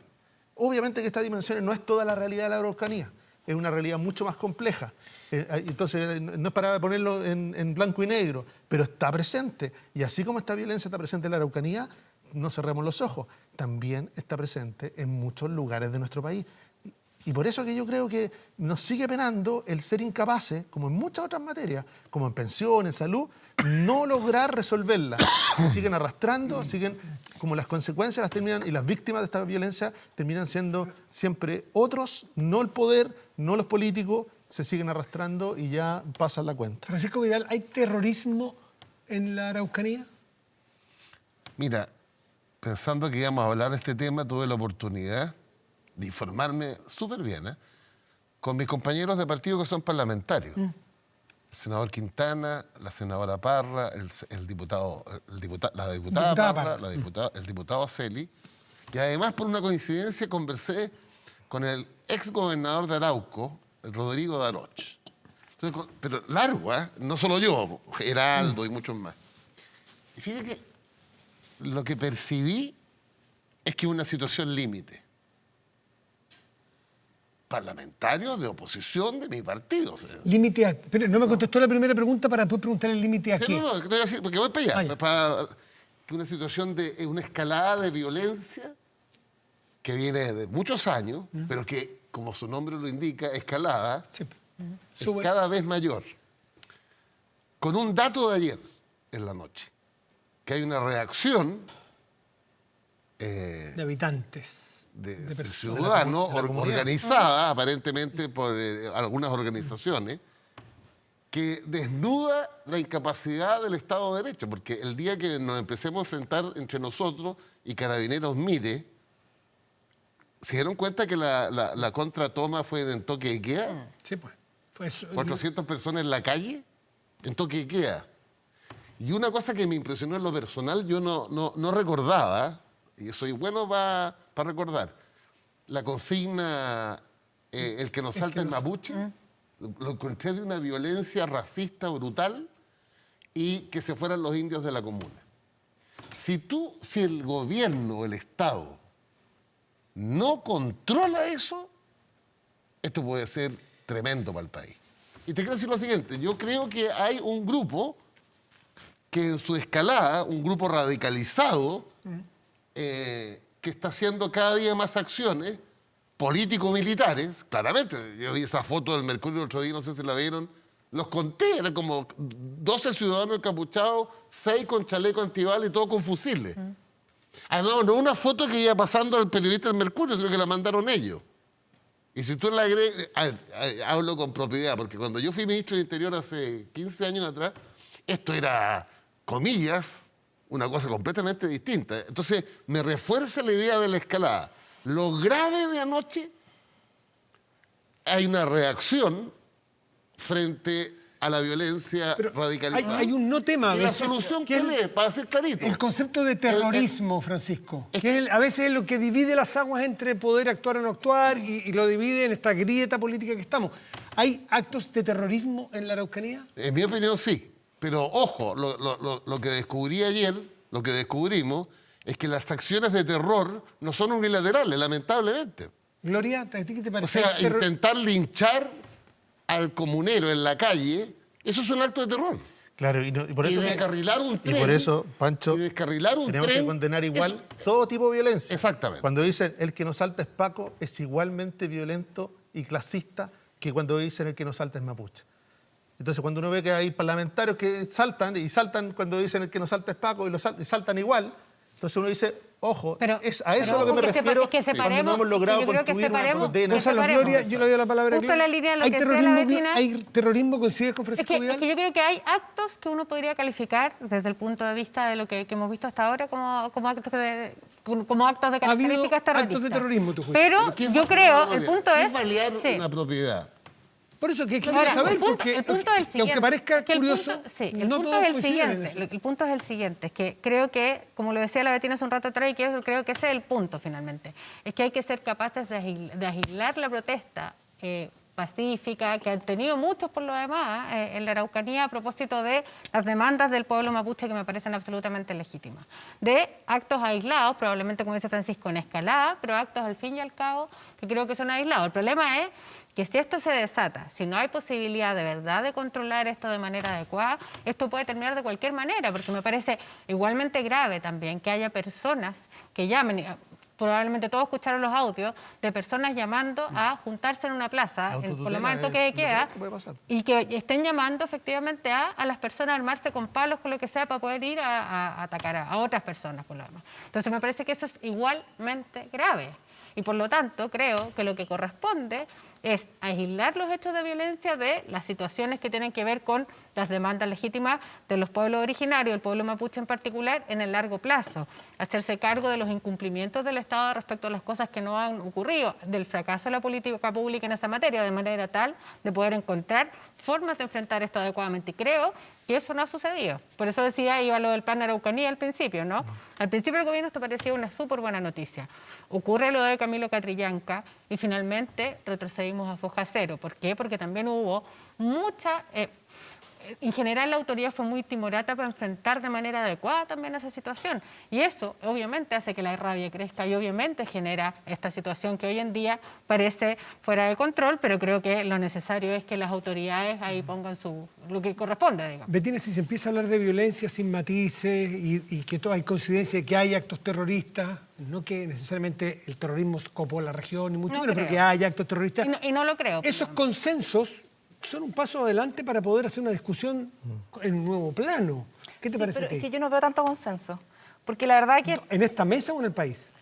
Obviamente que estas dimensiones no es toda la realidad de la Araucanía, es una realidad mucho más compleja. Entonces, no es para ponerlo en blanco y negro, pero está presente. Y así como esta violencia está presente en la Araucanía, no cerremos los ojos, también está presente en muchos lugares de nuestro país. Y por eso que yo creo que nos sigue penando el ser incapaces, como en muchas otras materias, como en pensión, en salud, no lograr resolverlas. Se siguen arrastrando, como las consecuencias las terminan, y las víctimas de esta violencia terminan siendo siempre otros, no el poder, no los políticos, se siguen arrastrando y ya pasan la cuenta. Francisco Vidal, ¿hay terrorismo en la Araucanía? Mira, pensando que íbamos a hablar de este tema, tuve la oportunidad de informarme súper bien, con mis compañeros de partido que son parlamentarios. El senador Quintana, la senadora Parra, la diputada Parra, el diputado Celi. Y además, por una coincidencia, conversé con el ex gobernador de Arauco, el Rodrigo Daroch. Entonces, pero largo, no solo yo, Geraldo y muchos más. Y fíjate que lo que percibí es que es una situación límite. Parlamentarios de oposición de mi partido. Límite a... Pero no me contestó la primera pregunta para después preguntar el límite a qué. No, te voy a decir, porque voy para allá. Para una situación de una escalada de violencia que viene de muchos años, pero que, como su nombre lo indica, escalada, Sí. es cada vez mayor. Con un dato de ayer en la noche, que hay una reacción De habitantes. de personas. ciudadanos de la comunidad. organizada aparentemente por algunas organizaciones que desnuda la incapacidad del Estado de Derecho, porque el día que nos empecemos a enfrentar entre nosotros y Carabineros mire, ¿se dieron cuenta que la contratoma fue en toque de queda? Sí, pues. Fue eso. 400 personas en la calle, en toque de queda. Y una cosa que me impresionó en lo personal, yo no recordaba, y soy bueno para recordar, la consigna, el que nos salta el mapuche, lo encontré de una violencia racista brutal y que se fueran los indios de la comuna. Si el gobierno, el Estado, no controla eso, esto puede ser tremendo para el país. Y te quiero decir lo siguiente, yo creo que hay un grupo que en su escalada, un grupo radicalizado, que está haciendo cada día más acciones político-militares, claramente. Yo vi esa foto del Mercurio el otro día, no sé si la vieron, los conté, eran como 12 ciudadanos encapuchados, 6 con chaleco antibala y todo con fusiles. Además, no una foto que iba pasando al periodista del Mercurio, sino que la mandaron ellos. Y si tú la agregas, hablo con propiedad, porque cuando yo fui ministro de Interior hace 15 años atrás, esto era, comillas, una cosa completamente distinta. Entonces, me refuerza la idea de la escalada. Lo grave de anoche, hay una reacción frente a la violencia radicalizada. Hay un no tema a ¿Y la veces, solución que cuál es? Para ser clarito. el concepto de terrorismo, Francisco, que a veces es lo que divide las aguas entre poder actuar o no actuar y lo divide en esta grieta política que estamos. ¿Hay actos de terrorismo en la Araucanía? En mi opinión, sí. Pero ojo, lo que descubrí ayer, lo que descubrimos, es que las acciones de terror no son unilaterales, lamentablemente. Gloria, ¿a ti qué te O parece? sea, intentar linchar al comunero en la calle, eso es un acto de terror. Claro, y por eso, descarrilar un tren. y por eso, Pancho, Y descarrilar un tenemos tren, que condenar igual eso. todo tipo de violencia. Exactamente. Cuando dicen el que no salta es Paco, es igualmente violento y clasista que cuando dicen el que no salta es mapuche. Entonces, cuando uno ve que hay parlamentarios que saltan, y saltan cuando dicen el que no salta es Paco, y saltan igual, entonces uno dice, Ojo, Pero- es a eso pero a lo que me que refiero que cuando no separemos- hemos logrado yo creo que construir una separemos- condena. que Gonzalo, separemos. Gloria, yo le doy la palabra a Justo Gloria. la línea de lo ¿Hay que decía la terrorismo, Betina? ¿Hay terrorismo, coincides con Es Francisco que, es Vidal? que yo creo que hay actos que uno podría calificar desde el punto de vista de lo que hemos visto hasta ahora como actos de Ha habido características terroristas. actos de terrorismo, tú juicio. Pero ¿Qué es yo creo, balear? el punto ¿Qué es... balear sí. una propiedad? Por eso que quiero Ahora, saber, el punto porque es el que aunque siguiente, parezca que el curioso, punto- sí, el no punto todos es el coinciden en siguiente, eso. el punto es el siguiente, es que creo que, como lo decía la Betina hace un rato atrás, y creo que ese es el punto finalmente, es que hay que ser capaces de aislar la protesta pacífica que han tenido muchos por lo demás en la Araucanía a propósito de las demandas del pueblo mapuche que me parecen absolutamente legítimas. De actos aislados, probablemente como dice Francisco, en escalada, pero actos al fin y al cabo que creo que son aislados. El problema es que si esto se desata, si no hay posibilidad de verdad de controlar esto de manera adecuada, esto puede terminar de cualquier manera, porque me parece igualmente grave también que haya personas que llamen, probablemente todos escucharon los audios, de personas llamando a juntarse en una plaza, por lo más en toque de queda, puede pasar. y que estén llamando efectivamente a las personas a armarse con palos, con lo que sea, para poder ir a atacar a otras personas, por lo demás. Entonces me parece que eso es igualmente grave. Y por lo tanto, creo que lo que corresponde es aislar los hechos de violencia de las situaciones que tienen que ver con las demandas legítimas de los pueblos originarios, el pueblo mapuche en particular, en el largo plazo. Hacerse cargo de los incumplimientos del Estado respecto a las cosas que no han ocurrido, del fracaso de la política pública en esa materia, de manera tal de poder encontrar formas de enfrentar esto adecuadamente. Y creo que eso no ha sucedido. Por eso decía, iba lo del plan Araucanía al principio, ¿no? Al principio del gobierno esto parecía una súper buena noticia. Ocurre lo de Camilo Catrillanca y finalmente retrocedimos a foja cero. ¿Por qué? Porque también hubo mucha... en general la autoridad fue muy timorata para enfrentar de manera adecuada también esa situación. Y eso obviamente hace que la rabia crezca y obviamente genera esta situación que hoy en día parece fuera de control, pero creo que lo necesario es que las autoridades ahí pongan lo que corresponde, digamos. Betina, si se empieza a hablar de violencia sin matices y que hay coincidencia de que hay actos terroristas, no que necesariamente el terrorismo copó la región, ni mucho No menos, pero creo. que hay actos terroristas, Y no lo creo. esos consensos son un paso adelante para poder hacer una discusión en un nuevo plano. ¿Qué te Sí, parece a pero ti? es que yo no veo tanto consenso. Porque la verdad que ¿En esta mesa o en el país?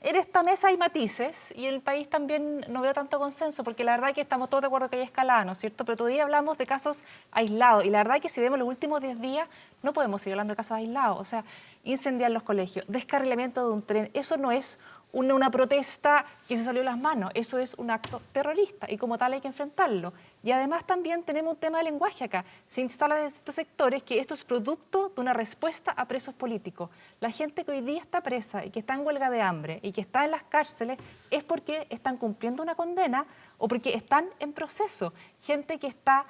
en esta mesa hay matices y en el país también no veo tanto consenso, porque la verdad que estamos todos de acuerdo que hay escalada, ¿no es cierto? Pero todavía hablamos de casos aislados y la verdad que si vemos los últimos 10 días no podemos seguir hablando de casos aislados. O sea, incendiar los colegios, descarrilamiento de un tren, eso no es una protesta que se salió de las manos, eso es un acto terrorista y como tal hay que enfrentarlo. Y además también tenemos un tema de lenguaje acá. Se instala en estos sectores que esto es producto de una respuesta a presos políticos. La gente que hoy día está presa y que está en huelga de hambre y que está en las cárceles es porque están cumpliendo una condena o porque están en proceso. Gente que está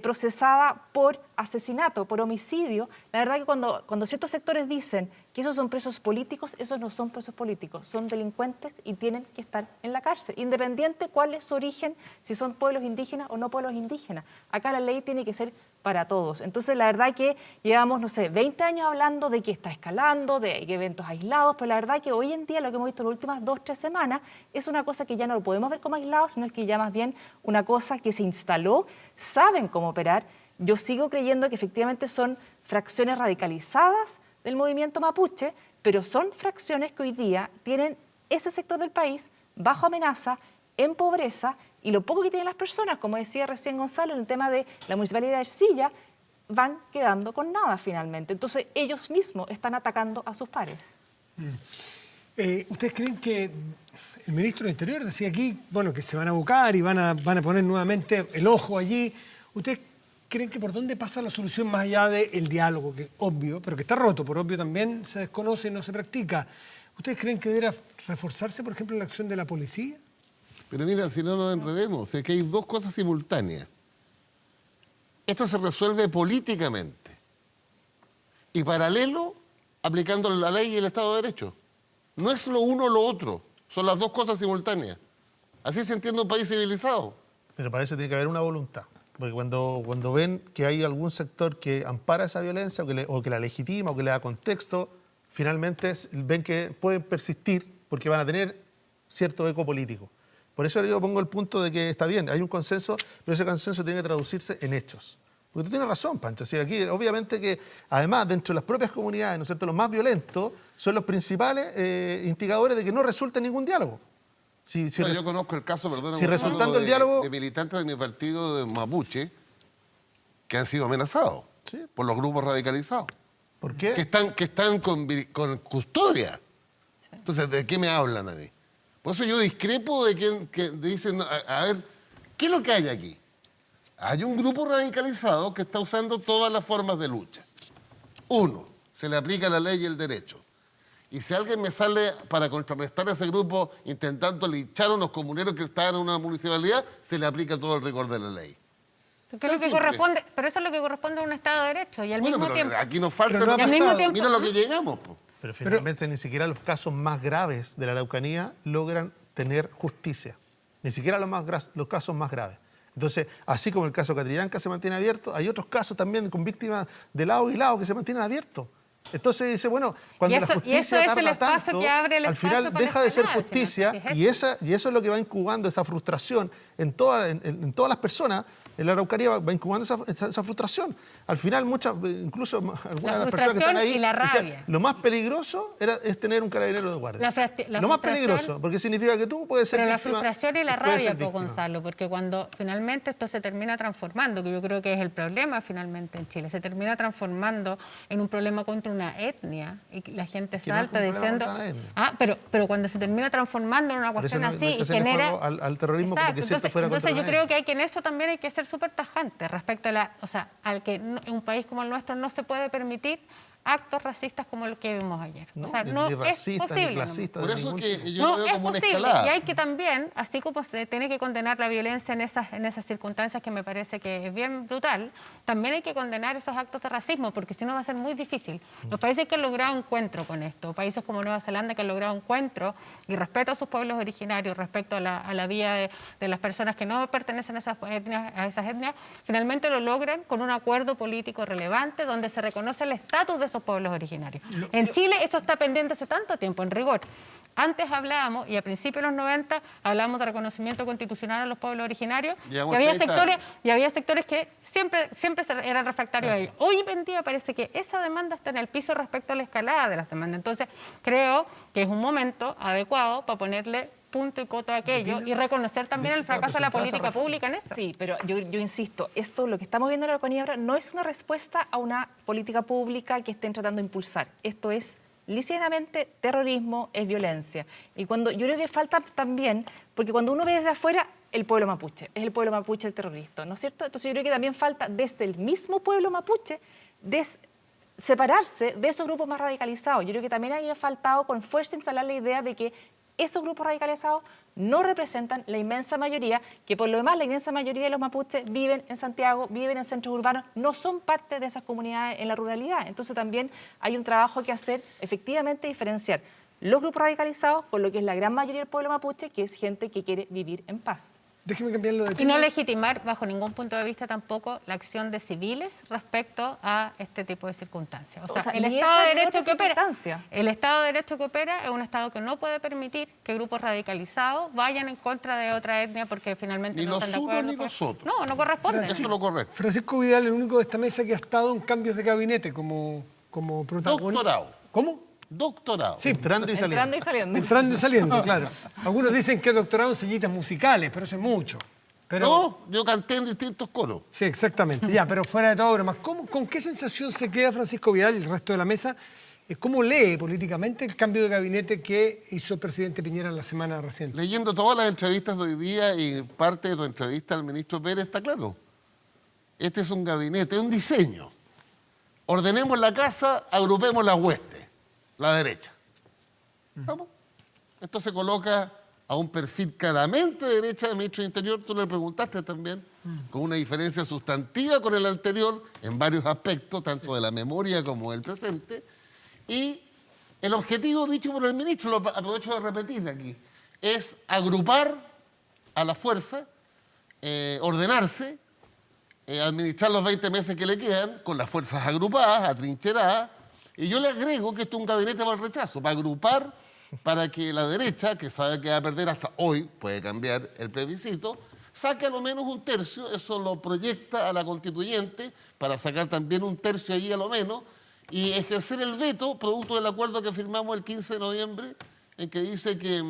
procesada por asesinato, por homicidio. La verdad que cuando ciertos sectores dicen que esos son presos políticos, esos no son presos políticos, son delincuentes y tienen que estar en la cárcel, independiente cuál es su origen, si son pueblos indígenas o no pueblos indígenas. Acá la ley tiene que ser para todos. Entonces, la verdad que llevamos, no sé, 20 años hablando de que está escalando, de eventos aislados, pero la verdad que hoy en día lo que hemos visto en las últimas 2 o 3 semanas es una cosa que ya no lo podemos ver como aislado, sino es que ya más bien una cosa que se instaló, saben cómo operar. Yo sigo creyendo que efectivamente son fracciones radicalizadas del movimiento mapuche, pero son fracciones que hoy día tienen ese sector del país bajo amenaza, en pobreza, y lo poco que tienen las personas, como decía recién Gonzalo, en el tema de la Municipalidad de Ercilla, van quedando con nada finalmente. Entonces ellos mismos están atacando a sus pares. ¿Ustedes creen que el ministro del Interior decía aquí, bueno, que se van a buscar y van a poner nuevamente el ojo allí? ¿Ustedes creen que por dónde pasa la solución más allá del diálogo, que es obvio, pero que está roto, por obvio también se desconoce y no se practica? ¿Ustedes creen que debería reforzarse, por ejemplo, la acción de la policía? Pero mira, si no nos enredemos, es que hay dos cosas simultáneas. Esto se resuelve políticamente y paralelo aplicando la ley y el Estado de Derecho. No es lo uno o lo otro, son las dos cosas simultáneas. Así se entiende un país civilizado. Pero para eso tiene que haber una voluntad. Porque cuando ven que hay algún sector que ampara esa violencia o que la legitima o que le da contexto, finalmente ven que pueden persistir porque van a tener cierto eco político. Por eso yo pongo el punto de que está bien, hay un consenso, pero ese consenso tiene que traducirse en hechos. Porque tú tienes razón, Pancho. Sí, aquí, obviamente que, además, dentro de las propias comunidades, ¿no es cierto?, los más violentos son los principales instigadores de que no resulte ningún diálogo. Yo conozco el caso, perdón, si resultando el diálogo... de militantes de mi partido de Mapuche que han sido amenazados por los grupos radicalizados. ¿Por qué? Que están con custodia. Entonces, ¿de qué me hablan a mí? Por eso yo discrepo de que dicen, a ver, ¿qué es lo que hay aquí? Hay un grupo radicalizado que está usando todas las formas de lucha. Uno, se le aplica la ley y el derecho. Y si alguien me sale para contrarrestar a ese grupo intentando linchar a unos comuneros que estaban en una municipalidad, se le aplica todo el rigor de la ley. Pero eso es lo que corresponde a un Estado de Derecho. Y al mismo tiempo... aquí nos falta... Pero no ha al mismo pasado. tiempo, Mira lo que llegamos, po. Pero finalmente ni siquiera los casos más graves de la Araucanía logran tener justicia. Ni siquiera los casos más graves. Entonces, así como el caso Catrillanca se mantiene abierto, hay otros casos también con víctimas de lado y lado que se mantienen abiertos. Entonces dice, bueno, cuando la justicia tarda tanto, al final deja de ser justicia y eso es lo que va incubando esa frustración en todas las personas. En la Araucanía va incubando esa frustración. Al final, incluso algunas de las personas que están ahí, y la rabia. decían, lo más peligroso es tener un carabinero de guardia. Lo más peligroso, porque significa que tú puedes ser Pero la víctima, frustración y la puedes rabia, ser víctima. Gonzalo, porque cuando finalmente esto se termina transformando, que yo creo que es el problema finalmente en Chile, se termina transformando en un problema contra una etnia y la gente Que no es salta un problema diciendo... contra la etnia. pero cuando se termina transformando en una Por eso cuestión no así hay que y hacerle genera... juego al terrorismo como que si esto fuera contra entonces yo la creo etnia. que en eso también hay que ser súper tajante respecto a al que en un país como el nuestro no se puede permitir actos racistas como el que vimos ayer. No, o sea, ni no racista, es posible. ni clasista. Por de eso ningún que tipo. yo lo veo es como una posible. escalada. Y hay que también, así como se tiene que condenar la violencia en esas circunstancias que me parece que es bien brutal, también hay que condenar esos actos de racismo, porque si no va a ser muy difícil. Los países que han logrado encuentro con esto, países como Nueva Zelanda que han logrado encuentro y respeto a sus pueblos originarios, respecto a la vida de las personas que no pertenecen a esas etnias, finalmente lo logran con un acuerdo político relevante donde se reconoce el estatus de esos pueblos originarios. En Chile eso está pendiente hace tanto tiempo, en rigor. Antes hablábamos, y a principios de los 90, hablábamos de reconocimiento constitucional a los pueblos originarios, y había sectores que siempre eran refractarios a ello. Hoy en día parece que esa demanda está en el piso respecto a la escalada de las demandas. Entonces, creo que es un momento adecuado para ponerle punto y coto a aquello y reconocer también el fracaso de la política pública en eso. Sí, pero yo insisto, lo que estamos viendo en la Araucanía ahora no es una respuesta a una política pública que estén tratando de impulsar. Esto es lícitamente terrorismo, es violencia. Y yo creo que falta también, porque cuando uno ve desde afuera, el pueblo mapuche, es el pueblo mapuche el terrorista, ¿no es cierto? Entonces yo creo que también falta desde el mismo pueblo mapuche separarse de esos grupos más radicalizados. Yo creo que también había faltado con fuerza instalar la idea de que esos grupos radicalizados no representan la inmensa mayoría, que por lo demás la inmensa mayoría de los mapuches viven en Santiago, viven en centros urbanos, no son parte de esas comunidades en la ruralidad. Entonces también hay un trabajo que hacer, efectivamente diferenciar los grupos radicalizados con lo que es la gran mayoría del pueblo mapuche, que es gente que quiere vivir en paz. Déjeme cambiarlo de Y tema. no legitimar bajo ningún punto de vista tampoco la acción de civiles respecto a este tipo de circunstancias. O sea, el ni Estado esa de ni Derecho otra que opera, circunstancia. el Estado de Derecho que opera es un Estado que no puede permitir que grupos radicalizados vayan en contra de otra etnia porque finalmente Ni no los están de unos acuerdo. ni los otros. No corresponde. Eso es lo correcto. Francisco Vidal, el único de esta mesa que ha estado en cambios de gabinete como protagonista. Doctorado. ¿Cómo? Doctorado. Sí, Entrando y saliendo. Entrando y saliendo. entrando y saliendo, claro. Algunos dicen que he doctorado en sellitas musicales, pero eso es mucho. Pero, No, yo canté en distintos coros. sí, exactamente. Ya, pero fuera de todo broma, ¿con qué sensación se queda Francisco Vidal y el resto de la mesa? ¿Cómo lee políticamente el cambio de gabinete que hizo el presidente Piñera en la semana reciente? Leyendo todas las entrevistas de hoy día y parte de tu entrevista al ministro Pérez, está claro. Este es un gabinete, un diseño. Ordenemos la casa, agrupemos las huestes, la derecha. ¿Vamos? Esto se coloca a un perfil claramente de derecha del ministro del Interior, tú le preguntaste también, con una diferencia sustantiva con el anterior en varios aspectos, tanto de la memoria como del presente. Y el objetivo dicho por el ministro, lo aprovecho de repetir aquí, es agrupar a la fuerza, ordenarse, administrar los 20 meses que le quedan con las fuerzas agrupadas, atrincheradas. Y yo le agrego que esto es un gabinete para el rechazo, para agrupar, para que la derecha, que sabe que va a perder hasta hoy, puede cambiar el plebiscito, saque a lo menos un tercio, eso lo proyecta a la constituyente para sacar también un tercio allí a lo menos y ejercer el veto producto del acuerdo que firmamos el 15 de noviembre en que dice que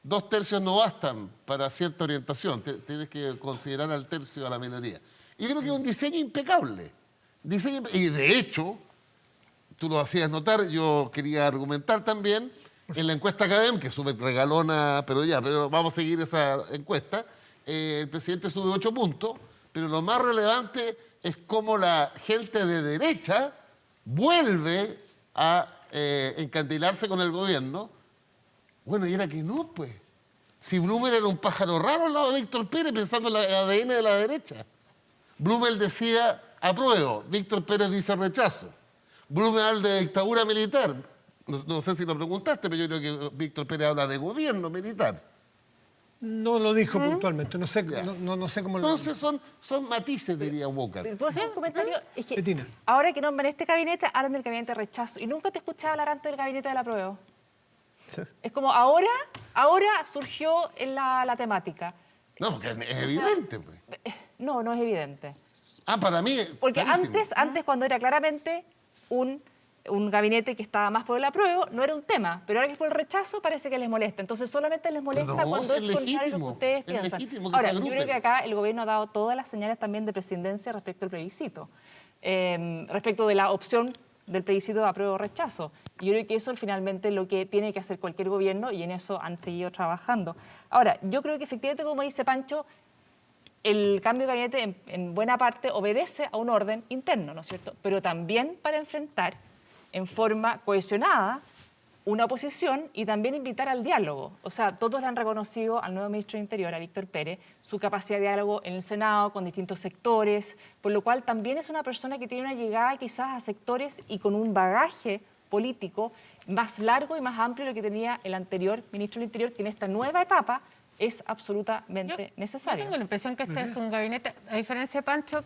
2/3 no bastan para cierta orientación, tienes que considerar al tercio a la minoría. Y yo creo que es un diseño impecable. Y de hecho, tú lo hacías notar, yo quería argumentar también, en la encuesta Academ, que es súper regalona, pero vamos a seguir esa encuesta, el presidente sube 8 puntos, pero lo más relevante es cómo la gente de derecha vuelve a encandilarse con el gobierno. Bueno, y era que no, pues. Si Blumel era un pájaro raro al lado de Víctor Pérez, pensando en el ADN de la derecha. Blumel decía apruebo, Víctor Pérez dice rechazo. Blumel habla de dictadura militar. No sé si lo preguntaste, pero yo creo que Víctor Pérez habla de gobierno militar. No lo dijo puntualmente, no sé cómo lo... Entonces son matices, diría Walker. ¿Puedo hacer un comentario? Es que Betina. ahora que nombran este gabinete, hablan del gabinete de rechazo. Y nunca te escuchaba hablar antes del gabinete de la prueba. Es como ahora surgió en la temática. No, porque es evidente, pues. No es evidente. Para mí. Porque clarísimo. antes cuando era claramente un gabinete que estaba más por el apruebo, no era un tema. Pero ahora que es por el rechazo, parece que les molesta. Entonces solamente les molesta No, cuando es es contrario a lo que legítimo, ustedes es piensan. legítimo que Ahora, se yo creo agrupen. que acá el gobierno ha dado todas las señales también de presidencia respecto al plebiscito. Respecto de la opción del plebiscito de apruebo o rechazo. Yo creo que eso es finalmente lo que tiene que hacer cualquier gobierno y en eso han seguido trabajando. Ahora, yo creo que efectivamente, como dice Pancho, el cambio de gabinete en buena parte obedece a un orden interno, ¿no es cierto? Pero también para enfrentar en forma cohesionada una oposición y también invitar al diálogo. O sea, todos le han reconocido al nuevo ministro de Interior, a Víctor Pérez, su capacidad de diálogo en el Senado con distintos sectores, por lo cual también es una persona que tiene una llegada quizás a sectores y con un bagaje político más largo y más amplio de lo que tenía el anterior ministro del Interior, que en esta nueva etapa es absolutamente necesario. Yo tengo la impresión que este es un gabinete, a diferencia de Pancho,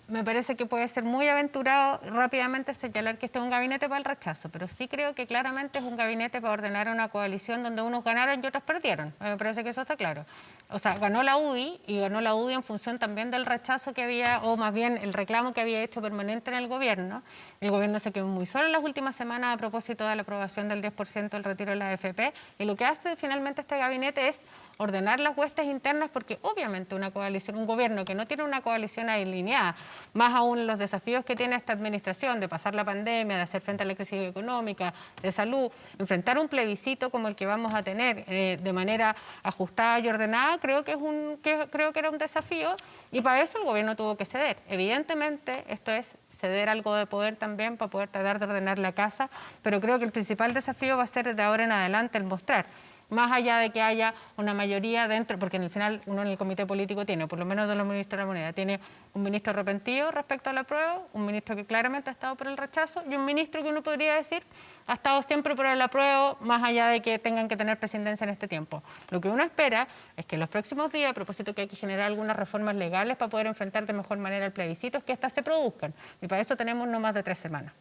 me parece que puede ser muy aventurado rápidamente señalar que este es un gabinete para el rechazo, pero sí creo que claramente es un gabinete para ordenar una coalición donde unos ganaron y otros perdieron. Me parece que eso está claro. O sea, ganó la UDI y ganó la UDI en función también del rechazo que había, o más bien el reclamo que había hecho permanente en el gobierno. El gobierno se quedó muy solo en las últimas semanas a propósito de la aprobación del 10% del retiro de la AFP, y lo que hace finalmente este gabinete es ordenar las huestes internas, porque obviamente una coalición, un gobierno que no tiene una coalición alineada, más aún los desafíos que tiene esta administración de pasar la pandemia, de hacer frente a la crisis económica, de salud, enfrentar un plebiscito como el que vamos a tener de manera ajustada y ordenada, creo que era un desafío, y para eso el gobierno tuvo que ceder. Evidentemente, esto es ceder algo de poder también para poder tratar de ordenar la casa, pero creo que el principal desafío va a ser de ahora en adelante el mostrar, más allá de que haya una mayoría dentro, porque en el final uno en el comité político tiene, por lo menos de los ministros de la moneda, tiene un ministro arrepentido respecto al apruebo, un ministro que claramente ha estado por el rechazo y un ministro que uno podría decir ha estado siempre por el apruebo, más allá de que tengan que tener presidencia en este tiempo. Lo que uno espera es que en los próximos días, a propósito que hay que generar algunas reformas legales para poder enfrentar de mejor manera el plebiscito, es que éstas se produzcan. Y para eso tenemos no más de 3 semanas.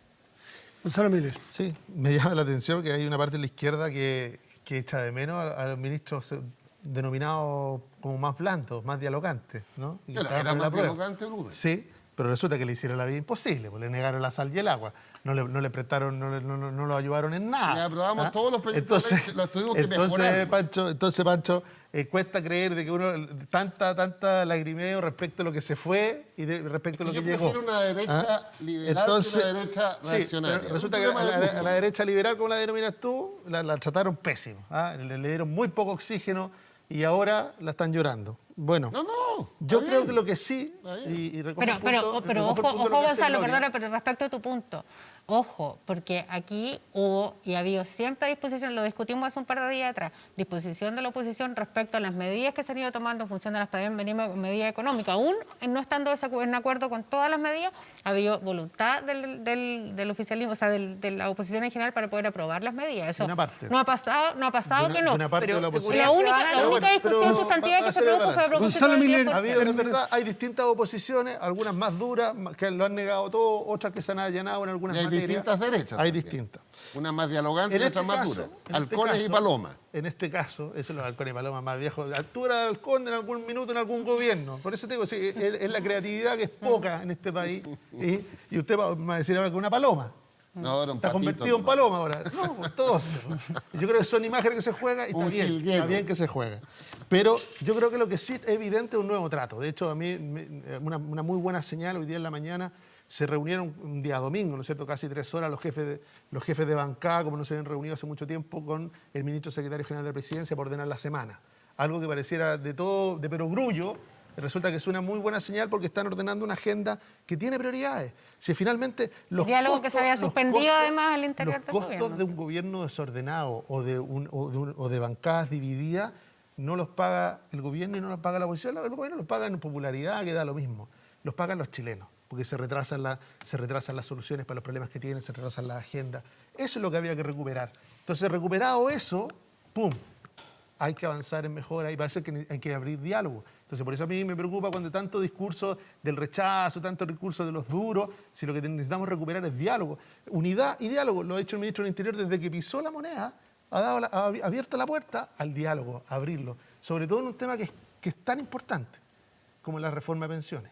Gonzalo Miller. Sí, me llama la atención que hay una parte de la izquierda que echa de menos a los ministros denominados como más blandos, más dialogantes, ¿no? Y que estaban Era por la más prueba. dialogante, Blumel. Sí, pero resulta que le hicieron la vida imposible, pues le negaron la sal y el agua, no le prestaron, no lo ayudaron en nada. Le aprobamos todos los proyectos, los tuvimos que mejorar. Pancho, cuesta creer de que uno tanta lagrimeo respecto a lo que se fue y respecto a lo que llegó. Yo prefiero una derecha liberal que una derecha reaccionaria. Pero resulta que a la derecha liberal, como la denominas tú, la trataron pésimo. Le dieron muy poco oxígeno y ahora la están llorando. Bueno, yo creo que lo que sí, y recojo el punto, pero recojo el punto de lo ojo que hace Gonzalo, Gloria. perdona, pero respecto a tu punto, ojo, porque aquí hubo y ha habido siempre disposición, lo discutimos hace un par de días atrás, disposición de la oposición respecto a las medidas que se han ido tomando en función de las medidas económicas. Aún no estando en acuerdo con todas las medidas, ha habido voluntad del oficialismo, o sea, de la oposición en general para poder aprobar las medidas. Eso De una parte. no ha pasado que no. De una parte Pero de la oposición. La única Pero discusión pero sustantiva que se hacer el produjo fue a a propósito Gonzalo del Miller, 10%. Ha habido, en verdad, hay distintas oposiciones, algunas más duras, que lo han negado todo, otras que se han allanado en algunas Y hay materias. distintas derechas Hay también. distintas. Una más dialogante y otra más dura. Halcones y palomas. En este caso, eso es los halcones y palomas más viejos. Altura de halcón en algún minuto en algún gobierno. Por eso te digo, sí, es la creatividad que es poca en este país. Y usted va a decir ahora que una paloma. No, era un Está patito convertido en nomás. paloma ahora. No, pues todos. Yo creo que son imágenes que se juegan y Un jilguero. está bien que se juega. Pero yo creo que lo que sí es evidente es un nuevo trato. De hecho, a mí una muy buena señal, hoy día en la mañana se reunieron un día domingo, ¿no es cierto?, casi 3 horas los jefes de bancada, como no se habían reunido hace mucho tiempo, con el ministro secretario general de Presidencia para ordenar la semana. Algo que pareciera de perogrullo, resulta que es una muy buena señal porque están ordenando una agenda que tiene prioridades. Si finalmente los Diálogo que se había suspendido además al interior los del costos gobierno. de un gobierno desordenado o de bancadas divididas no los paga el gobierno y no los paga la oposición. El gobierno los paga en popularidad, que da lo mismo. Los pagan los chilenos, porque se retrasan las soluciones para los problemas que tienen, se retrasan las agendas. Eso es lo que había que recuperar. Entonces, recuperado eso, ¡pum!, hay que avanzar en mejora y parece que hay que abrir diálogo. Entonces, por eso a mí me preocupa cuando tanto discurso del rechazo, tanto discurso de los duros, si lo que necesitamos recuperar es diálogo. Unidad y diálogo, lo ha hecho el ministro del Interior desde que pisó la moneda, ha abierto la puerta al diálogo, a abrirlo. Sobre todo en un tema que es tan importante como la reforma de pensiones.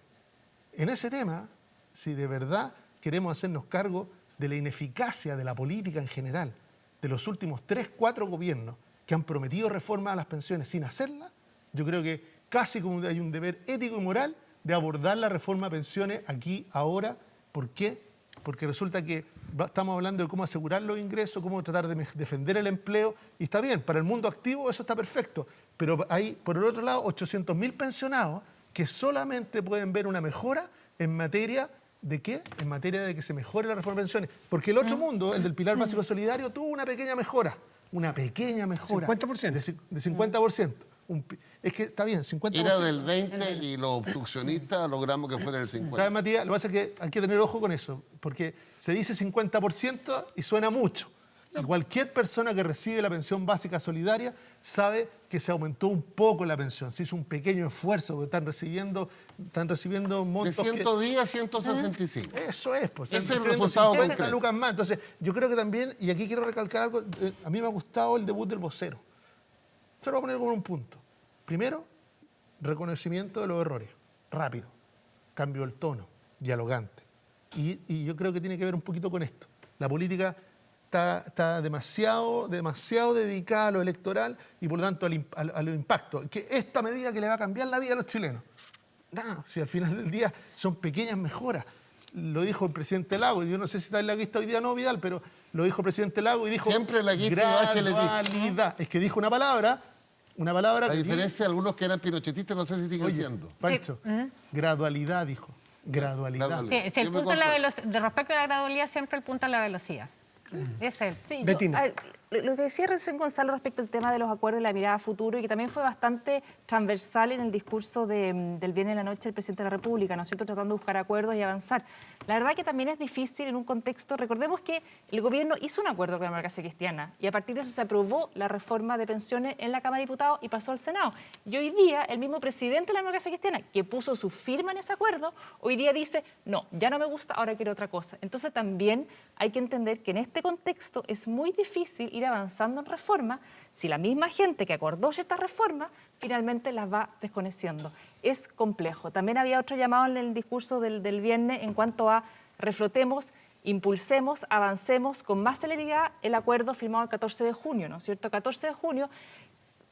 En ese tema, si de verdad queremos hacernos cargo de la ineficacia de la política en general, de los últimos 3, 4 gobiernos que han prometido reformas a las pensiones sin hacerlas, yo creo que casi como hay un deber ético y moral de abordar la reforma a pensiones aquí, ahora. ¿Por qué? Porque resulta que estamos hablando de cómo asegurar los ingresos, cómo tratar de defender el empleo, y está bien, para el mundo activo eso está perfecto, pero hay, por el otro lado, 800.000 pensionados que solamente pueden ver una mejora en materia ¿de qué? En materia de que se mejore la reforma de pensiones. Porque el otro mundo, el del Pilar Básico Solidario, tuvo una pequeña mejora. Una pequeña mejora. 50%. De 50%. Es que está bien, 50%. Era del 20 y los obstruccionistas logramos que fuera del 50. ¿Sabes, Matías? Lo que pasa es que hay que tener ojo con eso, porque se dice 50% y suena mucho. Y cualquier persona que recibe la pensión básica solidaria sabe que se aumentó un poco la pensión, se hizo un pequeño esfuerzo, porque están recibiendo De montos 110 a 165. Eso es, pues. Ese es el están recibiendo resultado 50 concreto. lucas más. Entonces, yo creo que también, y aquí quiero recalcar algo, a mí me ha gustado el debut del vocero. Se lo voy a poner como un punto. Primero, reconocimiento de los errores, rápido, cambio del tono, dialogante. Y yo creo que tiene que ver un poquito con esto. La política está demasiado dedicada a lo electoral y por lo tanto al impacto. Que esta medida que le va a cambiar la vida a los chilenos. No, si al final del día son pequeñas mejoras. Lo dijo el presidente Lago, yo no sé si está en la lista hoy día no, Vidal, pero lo dijo el presidente Lago y dijo Siempre la lista de Bachelet dijo. gradualidad. Es que dijo una palabra A que diferencia de algunos que eran pinochetistas, no sé si siguen siendo. Pancho, gradualidad, dijo. Gradualidad. Gradualidad. Sí, el Yo me punto es la acuerdo. velocidad. De respecto a la gradualidad, siempre el punto es la velocidad. Es el. Sí, Betina. a ver, lo que decía recién Gonzalo respecto al tema de los acuerdos y la mirada a futuro, y que también fue bastante transversal en el discurso del viernes en la noche del presidente de la República, ¿no es cierto?, tratando de buscar acuerdos y avanzar. La verdad que también es difícil en un contexto, recordemos que el gobierno hizo un acuerdo con la democracia cristiana y a partir de eso se aprobó la reforma de pensiones en la Cámara de Diputados y pasó al Senado. Y hoy día el mismo presidente de la democracia cristiana, que puso su firma en ese acuerdo, hoy día dice, no, ya no me gusta, ahora quiero otra cosa. Entonces también hay que entender que en este contexto es muy difícil ir avanzando en reforma si la misma gente que acordó ciertas reformas finalmente las va desconociendo. Es complejo. También había otro llamado en el discurso del viernes en cuanto a reflotemos, impulsemos, avancemos con más celeridad el acuerdo firmado el 14 de junio, ¿no es cierto? 14 de junio,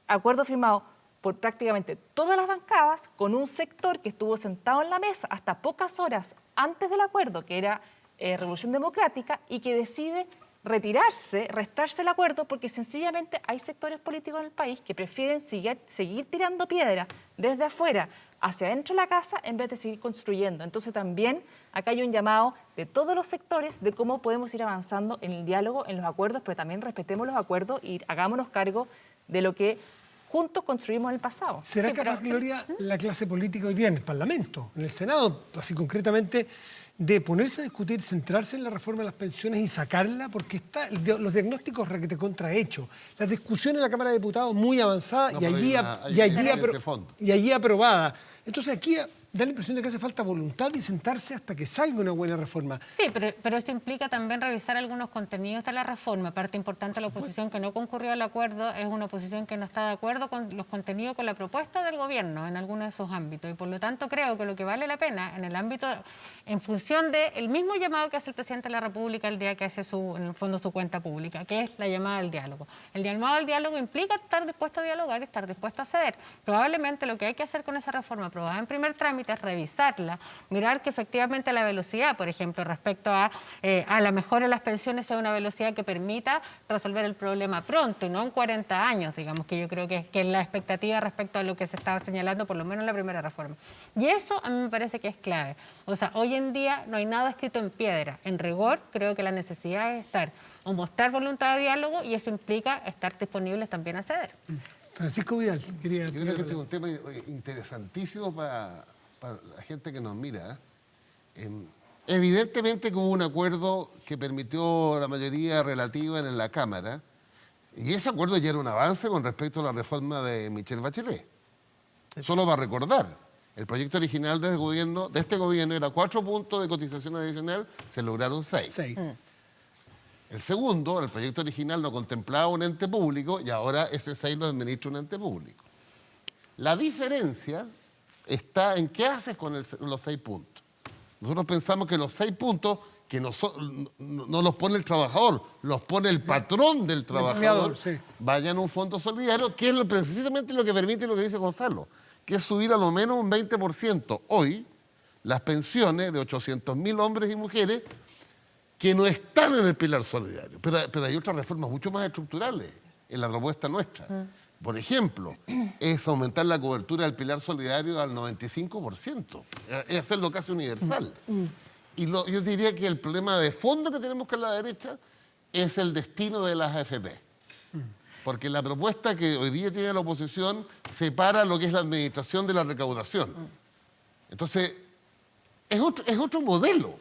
acuerdo firmado por prácticamente todas las bancadas con un sector que estuvo sentado en la mesa hasta pocas horas antes del acuerdo, que era Revolución Democrática, y que decide retirarse, restarse el acuerdo porque sencillamente hay sectores políticos en el país que prefieren seguir tirando piedra desde afuera hacia adentro de la casa en vez de seguir construyendo. Entonces también acá hay un llamado de todos los sectores de cómo podemos ir avanzando en el diálogo, en los acuerdos, pero también respetemos los acuerdos y hagámonos cargo de lo que juntos construimos en el pasado. ¿Será Sí, capaz, pero- Gloria, la clase política hoy día en el Parlamento, en el Senado, así concretamente, de ponerse a discutir, centrarse en la reforma de las pensiones y sacarla, porque los diagnósticos requete contrahechos, la discusión en la Cámara de Diputados muy avanzada No, y pero allí fondo. y allí aprobada. Entonces aquí da la impresión de que hace falta voluntad y sentarse hasta que salga una buena reforma. Sí, pero esto implica también revisar algunos contenidos de la reforma. Parte importante de la oposición que no concurrió al acuerdo es una oposición que no está de acuerdo con los contenidos, con la propuesta del gobierno en algunos de esos ámbitos. Y por lo tanto creo que lo que vale la pena en el ámbito, en función del mismo llamado que hace el presidente de la República el día que hace en el fondo su cuenta pública, que es la llamada al diálogo. El llamado al diálogo implica estar dispuesto a dialogar y estar dispuesto a ceder. Probablemente lo que hay que hacer con esa reforma aprobada en primer trámite es revisarla, mirar que efectivamente la velocidad, por ejemplo, respecto a la mejora en las pensiones sea una velocidad que permita resolver el problema pronto y no en 40 años, digamos, que yo creo que es la expectativa respecto a lo que se estaba señalando, por lo menos en la primera reforma. Y eso a mí me parece que es clave. O sea, hoy en día no hay nada escrito en piedra. En rigor, creo que la necesidad es estar o mostrar voluntad de diálogo y eso implica estar disponibles también a ceder. Francisco Vidal, quería... Yo creo que este es un tema interesantísimo para la gente que nos mira. Evidentemente que hubo un acuerdo que permitió la mayoría relativa en la Cámara, y ese acuerdo ya era un avance con respecto a la reforma de Michelle Bachelet. Solo va a recordar, el proyecto original de este gobierno era 4 puntos de cotización adicional, se lograron 6. El segundo, el proyecto original no contemplaba un ente público y ahora ese 6 lo administra un ente público. La diferencia está en qué haces con los 6 puntos. Nosotros pensamos que los 6 puntos, que no los pone el trabajador, los pone el patrón del trabajador, sí, vayan a un fondo solidario, que es precisamente lo que permite lo que dice Gonzalo, que es subir a lo menos un 20% hoy las pensiones de 800.000 hombres y mujeres que no están en el pilar solidario. Pero hay otras reformas mucho más estructurales en la propuesta nuestra. Por ejemplo, es aumentar la cobertura del pilar solidario al 95%, es hacerlo casi universal. Y yo diría que el problema de fondo que tenemos con la derecha es el destino de las AFP. Porque la propuesta que hoy día tiene la oposición separa lo que es la administración de la recaudación. Entonces, es otro modelo.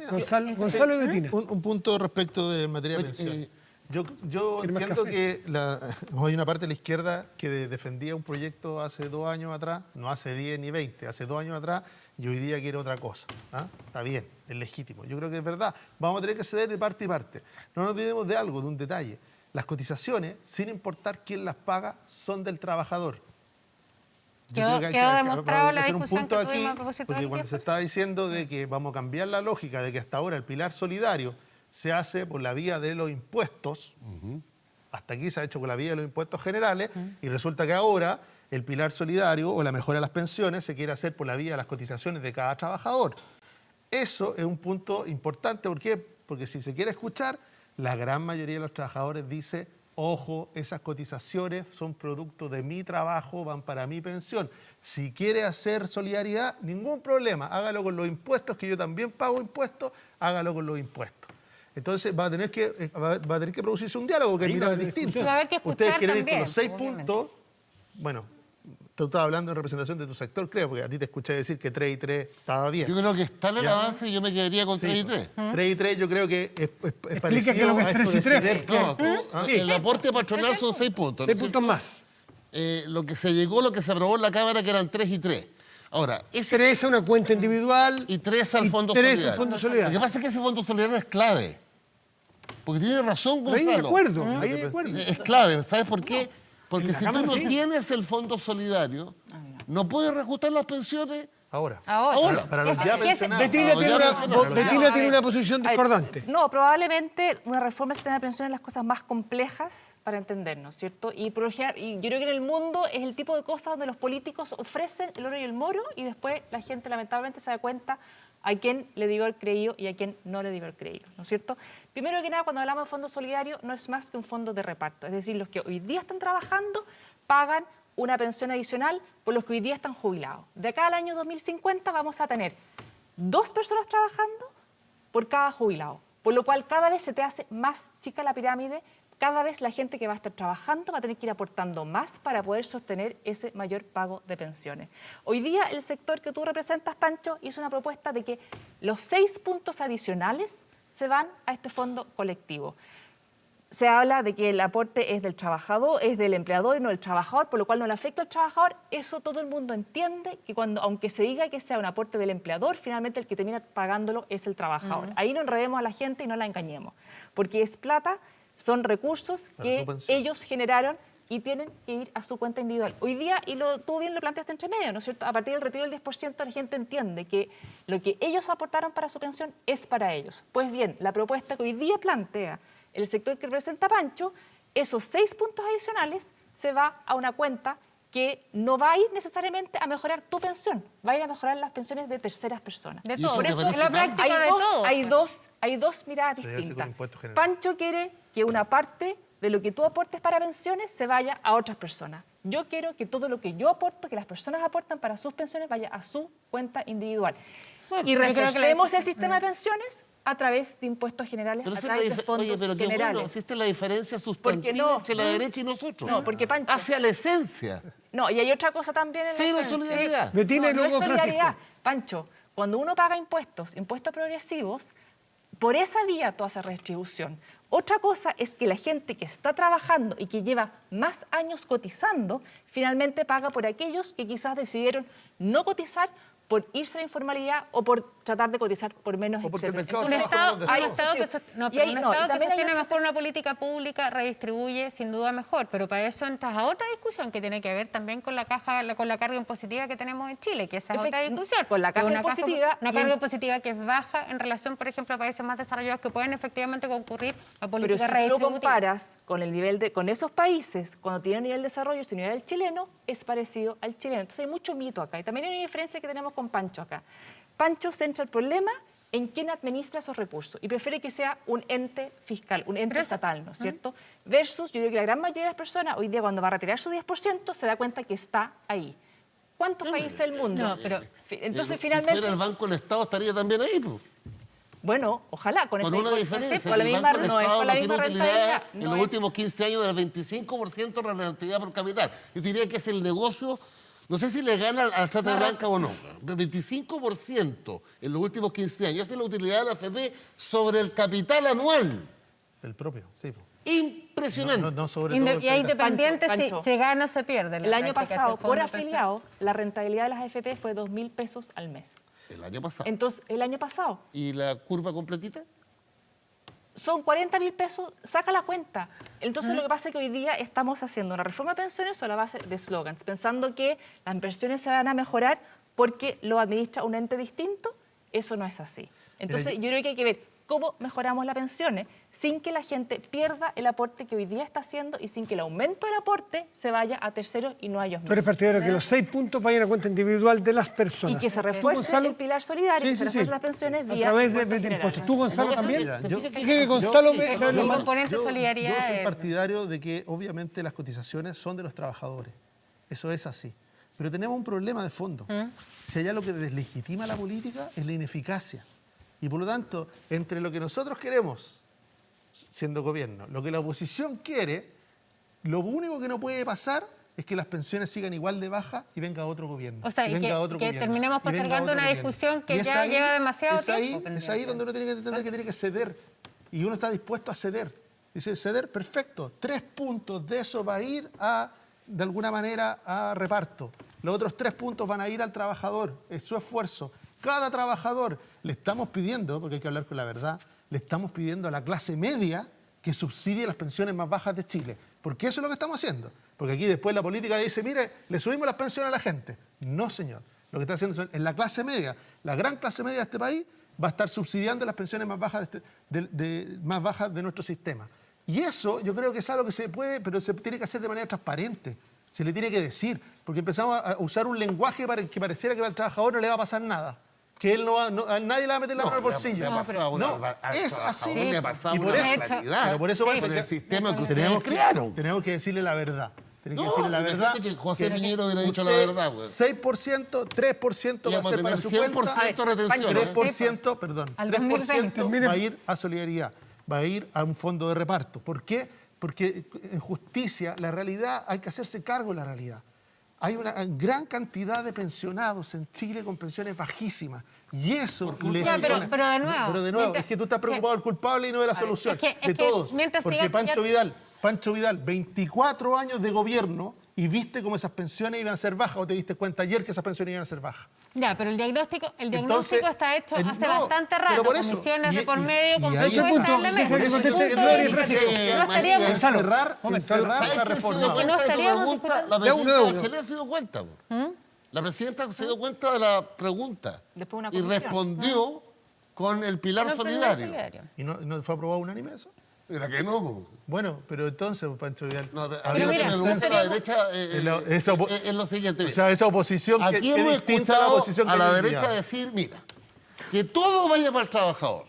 Gonzalo y Betina. Un punto respecto de materia de pensiones. Yo entiendo que hay una parte de la izquierda que defendía un proyecto hace 2 años atrás, no hace 10 ni 20, hace 2 años atrás, y hoy día quiere otra cosa. Está bien, es legítimo. Yo creo que es verdad. Vamos a tener que ceder de parte y parte. No nos olvidemos de algo, de un detalle. Las cotizaciones, sin importar quién las paga, son del trabajador. Quedó demostrado la discusión que tuvimos a propósito porque del cuando 10%. se estaba diciendo de que vamos a cambiar la lógica de que hasta ahora el pilar solidario se hace por la vía de los impuestos, hasta aquí se ha hecho por la vía de los impuestos generales, y resulta que ahora el pilar solidario o la mejora de las pensiones se quiere hacer por la vía de las cotizaciones de cada trabajador. Eso es un punto importante. ¿Por qué? Porque si se quiere escuchar, la gran mayoría de los trabajadores dice: ojo, esas cotizaciones son producto de mi trabajo, van para mi pensión. Si quiere hacer solidaridad, ningún problema. Hágalo con los impuestos, que yo también pago impuestos, hágalo con los impuestos. Entonces va a tener que producirse un diálogo que mira distinto. Va a haber que escuchar Ustedes quieren ir también, con los 6 obviamente. puntos. Bueno, tú estabas hablando en representación de tu sector, creo, porque a ti te escuché decir que 3 y 3 estaba bien. Yo creo que está en el avance y yo me quedaría con 3 y 3. 3 y 3 yo creo que es qué es parecido lo que es a esto 3 y de 3. ceder No, puntos. el aporte patronal son 6 puntos. 6 puntos más. Lo que se aprobó en la Cámara que eran 3 y 3. Ahora, ese 3 a una cuenta individual y 3 al Fondo 3 Solidario. al Fondo Lo Solidario. que pasa es que ese Fondo Solidario es clave. Porque tiene razón Ahí Gonzalo. de acuerdo, ahí de acuerdo. Es clave, ¿sabes por qué? Porque En la si Cámara tú no sí. tienes el Fondo Solidario, no puedes reajustar las pensiones. Ahora. Para los ya pensionados. Betina Betina tiene una posición discordante. No, probablemente una reforma del sistema de pensiones es las cosas más complejas para entendernos, ¿cierto? Y yo creo que en el mundo es el tipo de cosas donde los políticos ofrecen el oro y el moro y después la gente lamentablemente se da cuenta a quién le debió haber creído y a quién no le debió haber creído, ¿no es cierto? Primero que nada, cuando hablamos de fondo solidario, no es más que un fondo de reparto. Es decir, los que hoy día están trabajando pagan una pensión adicional por los que hoy día están jubilados. De acá al año 2050 vamos a tener 2 personas trabajando por cada jubilado. Por lo cual cada vez se te hace más chica la pirámide, cada vez la gente que va a estar trabajando va a tener que ir aportando más para poder sostener ese mayor pago de pensiones. Hoy día el sector que tú representas, Pancho, hizo una propuesta de que los 6 puntos adicionales se van a este fondo colectivo. Se habla de que el aporte es del trabajador, es del empleador y no del trabajador, por lo cual no le afecta al trabajador. Eso todo el mundo entiende, que aunque se diga que sea un aporte del empleador, finalmente el que termina pagándolo es el trabajador. Ahí no enredemos a la gente y no la engañemos, porque es plata, son recursos que ellos generaron y tienen que ir a su cuenta individual. Hoy día, y tú bien lo planteaste entre medio, ¿no es cierto? A partir del retiro del 10%, la gente entiende que lo que ellos aportaron para su pensión es para ellos. Pues bien, la propuesta que hoy día plantea el sector que representa Pancho, esos 6 puntos adicionales se va a una cuenta que no va a ir necesariamente a mejorar tu pensión, va a ir a mejorar las pensiones de terceras personas. De ¿Y todo. eso Por te eso parece es la mal? práctica de todo. Hay dos miradas Se debe hacer con distintas. impuesto general. Pancho quiere que una parte de lo que tú aportes para pensiones se vaya a otras personas. Yo quiero que todo lo que yo aporto, que las personas aportan para sus pensiones, vaya a su cuenta individual. Y yo creo que reforcemos el sistema de pensiones a través de impuestos generales, Pero a esa es la través de dif- fondos Oye, pero qué generales. bueno, existe la diferencia Porque sustantiva entre la derecha y nosotros. No, porque Pancho... Hacia la esencia. No, y hay otra cosa también en la Cero esencia. solidaridad. Betina y no es luego solidaridad. Francisco. Pancho, cuando uno paga impuestos progresivos, por esa vía tú haces redistribución. Otra cosa es que la gente que está trabajando y que lleva más años cotizando, finalmente paga por aquellos que quizás decidieron no cotizar por irse a la informalidad o por tratar de cotizar por menos, O porque el etcétera. mercado Un de Estado, trabajo no es de que, sí. no, Y pero ahí un no, y Estado que también hay sostiene otra- mejor una política pública redistribuye sin duda mejor, pero para eso entras a otra discusión que tiene que ver también con la carga impositiva que tenemos en Chile, que esa es otra discusión. Con la carga Una impositiva una y carga en- impositiva que es baja en relación, por ejemplo, a países más desarrollados que pueden efectivamente concurrir a Pero políticas si tú lo redistributivas. comparas con el nivel con esos países, cuando tienen nivel de desarrollo similar al chileno, es parecido al chileno. Entonces hay mucho mito acá. Y también hay una diferencia que tenemos con Pancho acá. Pancho centra el problema en quién administra esos recursos y prefiere que sea un ente fiscal, un ente estatal, ¿no es cierto? Versus, yo creo que la gran mayoría de las personas hoy día cuando va a retirar su 10% se da cuenta que está ahí. ¿Cuántos países del mundo? No, pero- Entonces, Si finalmente, fuera el Banco del Estado estaría también ahí, pues. bueno, ojalá con, Con ese- una con- diferencia, con la que el misma, Banco del no es Estado con la no misma tiene utilidad rentabilidad. en no los es- últimos 15 años del 25% de la rentabilidad por capital. Yo diría que es el negocio, no sé si le gana a la trata de blanca o no, el 25% en los últimos 15 años. Esa es la utilidad de la AFP sobre el capital anual. El propio, sí. po. Impresionante. No sobre todo el Y ahí capital. independiente Pancho. si se gana o se pierde. en la El año práctica, pasado, ese fondo por de pensión. afiliado, la rentabilidad de las AFP fue 2.000 pesos al mes. El año pasado. Entonces, el año pasado, ¿Y la curva completita? son 40.000 pesos, saca la cuenta. Entonces lo que pasa es que hoy día estamos haciendo una reforma de pensiones sobre la base de slogans, pensando que las pensiones se van a mejorar porque lo administra un ente distinto. Eso no es así. Entonces yo creo que hay que ver cómo mejoramos las pensiones sin que la gente pierda el aporte que hoy día está haciendo y sin que el aumento del aporte se vaya a terceros y no a ellos Tú eres mismos. partidario de que los 6 puntos vayan a cuenta individual de las personas. Y que se ¿Tú, refuerce Gonzalo? el pilar solidario, que se refuerce las pensiones A vía través impuestos de generales. impuestos. ¿Tú, Gonzalo, No, también? mira, yo- Dije que Gonzalo sí, ve sí, lo sí. más- Componente solidaridad Yo soy es- partidario de que obviamente las cotizaciones son de los trabajadores. Eso es así. Pero tenemos un problema de fondo. Si hay algo que deslegitima la política es la ineficacia. Y por lo tanto, entre lo que nosotros queremos, siendo gobierno, lo que la oposición quiere, lo único que no puede pasar es que las pensiones sigan igual de bajas y venga otro gobierno. O sea, y venga que- otro que gobierno, terminemos y venga postergando otro una gobierno. discusión que Y es ya lleva demasiado es ahí, tiempo es ahí donde uno tiene que entender que tiene que ceder. Y uno está dispuesto a ceder. Dice, ceder, perfecto. 3 puntos de eso va a ir a, de alguna manera, a reparto. Los otros 3 puntos van a ir al trabajador, es su esfuerzo. Cada trabajador le estamos pidiendo, porque hay que hablar con la verdad, le estamos pidiendo a la clase media que subsidie las pensiones más bajas de Chile. Porque eso es lo que estamos haciendo. Porque aquí después la política dice, mire, le subimos las pensiones a la gente. No, señor. Lo que está haciendo en la clase media, la gran clase media de este país, va a estar subsidiando las pensiones más bajas más bajas de nuestro sistema. Y eso yo creo que es algo que se puede, pero se tiene que hacer de manera transparente. Se le tiene que decir, porque empezamos a usar un lenguaje para que pareciera que al trabajador no le va a pasar nada. Que él no va, a nadie le va a meter la mano al bolsillo. Es así. Le ha pasado Y por una eso, barbaridad. pero por eso va, con el porque sistema que ustedes tenemos crearon. tenemos que decirle la verdad. Tenés que No, decirle la verdad. imagínate que José que Piñero hubiera dicho la usted, verdad, güey. 6%, 3% va a Íbamos a ser para tener su 100% cuenta. retención. 3%, perdón, Al 3% 2020. va a ir a solidaridad, va a ir a un fondo de reparto. ¿Por qué? Porque en justicia, la realidad, hay que hacerse cargo de la realidad. Hay una gran cantidad de pensionados en Chile con pensiones bajísimas. Y eso lesiona. pero de nuevo, Pero de nuevo, mientras- es que tú estás preocupado del culpable y no de la solución. es que de todos. mientras Porque siga- Pancho Vidal, 24 años de gobierno y viste cómo esas pensiones iban a ser bajas, o te diste cuenta ayer que esas pensiones iban a ser bajas. Ya, pero el diagnóstico Entonces, está hecho hace no, bastante pero rato, por eso, comisiones y- de por y- medio, y con ahí- propuestas punto, en la mesa. deja que conteste Punto de Gloria y vista Francisco. que no estaríamos Gonzalo, encerrar momento, la ¿Sabes quién se dio reforma. cuenta de tu estaríamos pregunta? La De uno, de presidenta uno. Bachelet se dio cuenta. Po. La presidenta se dio cuenta de la pregunta Después de una y comisión. respondió con el pilar No, pero solidario. solidario. ¿Y no fue aprobado unánime eso? Mira que no. Po. Bueno, pero entonces, Pancho Vidal, No, a mí había lo que mira, me un gusta consenso. de la derecha Es lo siguiente. O mira. sea, esa oposición que Aquí es hemos distinta a la escuchado oposición a que la hay hoy derecha día. decir, mira, que todo vaya para el trabajador.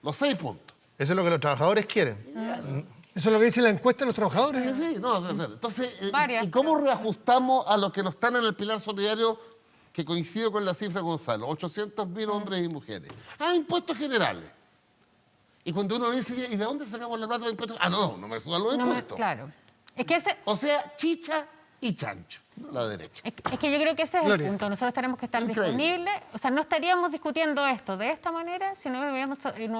Los 6 puntos. Eso es lo que los trabajadores quieren. Eso es lo que dice la encuesta de los trabajadores. Sí, sí, no, entonces, Varias, ¿y cómo reajustamos a los que no están en el pilar solidario, que coincido con la cifra, Gonzalo? 800.000 hombres y mujeres. Impuestos generales. Y cuando uno dice, ¿y de dónde sacamos la plata de impuestos? No me suban los No me- impuestos. claro. Es que O sea, chicha y chancho, la derecha. Es que yo creo que ese es Gloria. el punto. Nosotros tenemos que estar Increíble. disponibles. O sea, no estaríamos discutiendo esto de esta manera si no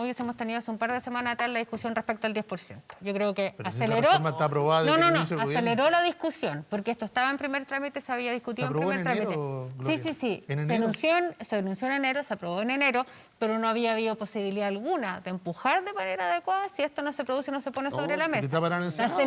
hubiésemos tenido hace un par de semanas atrás la discusión respecto al 10%. Yo creo que Pero si esa aceleró. reforma está aprobada desde el inicio del gobierno. aceleró la discusión, porque esto estaba en primer trámite, se había discutido ¿Se aprobó en primer en enero, trámite. Gloria? Sí, sí, sí. ¿En Se enero? anunció en enero, se aprobó en enero, pero no había habido posibilidad alguna de empujar de manera adecuada si esto no se produce y no se pone sobre la porque mesa. está parado en el La Senado.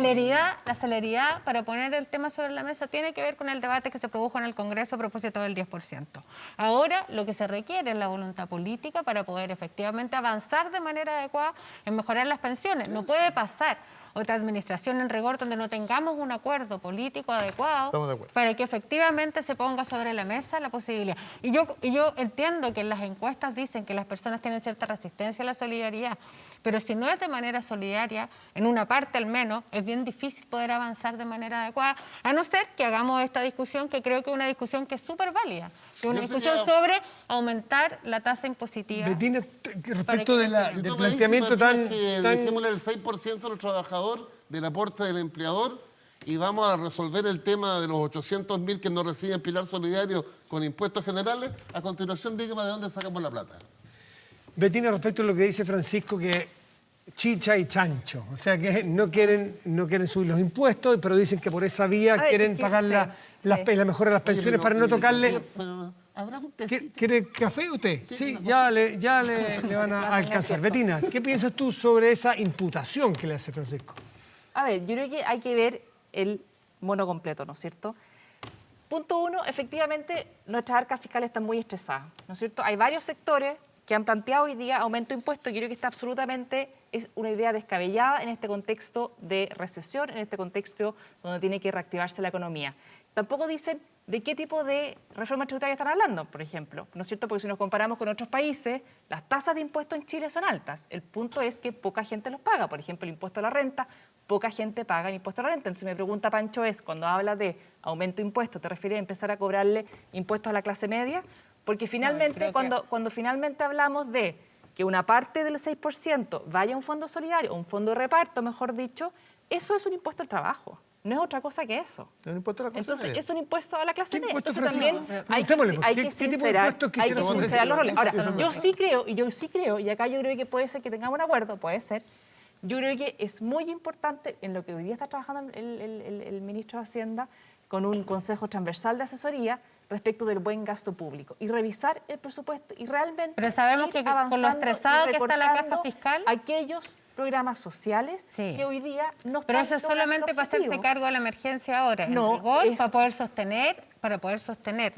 celeridad para poner el tema sobre la mesa tiene que ver con el debate que se produjo en el Congreso a propósito del 10%. Ahora lo que se requiere es la voluntad política para poder efectivamente avanzar de manera adecuada en mejorar las pensiones. No puede pasar otra administración en rigor donde no tengamos un acuerdo político adecuado Estamos de acuerdo. para que efectivamente se ponga sobre la mesa la posibilidad. Y yo entiendo que en las encuestas dicen que las personas tienen cierta resistencia a la solidaridad, pero si no es de manera solidaria, en una parte al menos, es bien difícil poder avanzar de manera adecuada, a no ser que hagamos esta discusión, que creo que es una discusión que es súper válida, que es una Yo discusión sería- sobre aumentar la tasa impositiva. Betina, respecto que- del Si tú me planteamiento dices, tan... Matías, que tan- dejémosle el 6% al trabajador del aporte del empleador y vamos a resolver el tema de los 800.000 que no reciben pilar solidario con impuestos generales, a continuación dígame de dónde sacamos la plata. Betina, respecto a lo que dice Francisco, que chicha y chancho, o sea que no quieren subir los impuestos, pero dicen que por esa vía A ver, quieren es que pagar sí, la mejora de las pensiones para no tocarle... ¿Habrá un tecito? ¿Quiere café usted? Sí, ya le van a alcanzar. Betina, ¿qué piensas tú sobre esa imputación que le hace Francisco? A ver, yo creo que hay que ver el mono completo, ¿no es cierto? Punto uno, efectivamente, nuestras arcas fiscales están muy estresadas, ¿no es cierto? Hay varios sectores que han planteado hoy día aumento de impuestos. Yo creo que está absolutamente, es una idea descabellada en este contexto de recesión, en este contexto donde tiene que reactivarse la economía. Tampoco dicen de qué tipo de reformas tributarias están hablando, por ejemplo, ¿no es cierto? Porque si nos comparamos con otros países, las tasas de impuestos en Chile son altas. El punto es que poca gente los paga. Por ejemplo, el impuesto a la renta, poca gente paga el impuesto a la renta. Entonces me pregunta Pancho cuando habla de aumento de impuestos, ¿te refieres a empezar a cobrarle impuestos a la clase media? Porque finalmente, creo que- cuando finalmente hablamos de que una parte del 6% vaya a un fondo solidario, un fondo de reparto, mejor dicho, eso es un impuesto al trabajo. No es otra cosa que eso. Es un impuesto a la clase Entonces, media. es un impuesto a la clase ¿Qué media. impuesto, Entonces Francisco? también Preguntémosle, hay ¿qué que tipo de sincerar, impuestos hay quisiera que poner? sincerar los roles. Ahora, Sí, yo sí creo, y acá yo creo que puede ser que tengamos un acuerdo, puede ser, yo creo que es muy importante en lo que hoy día está trabajando el ministro de Hacienda con un consejo transversal de asesoría respecto del buen gasto público y revisar el presupuesto y realmente Pero sabemos ir que con lo avanzando estresado y que está la caja recortando fiscal. aquellos programas sociales Sí. que hoy día no Pero están eso es logrando solamente el para hacerse objetivo. cargo de la emergencia ahora, No, en rigor, es- para poder sostener,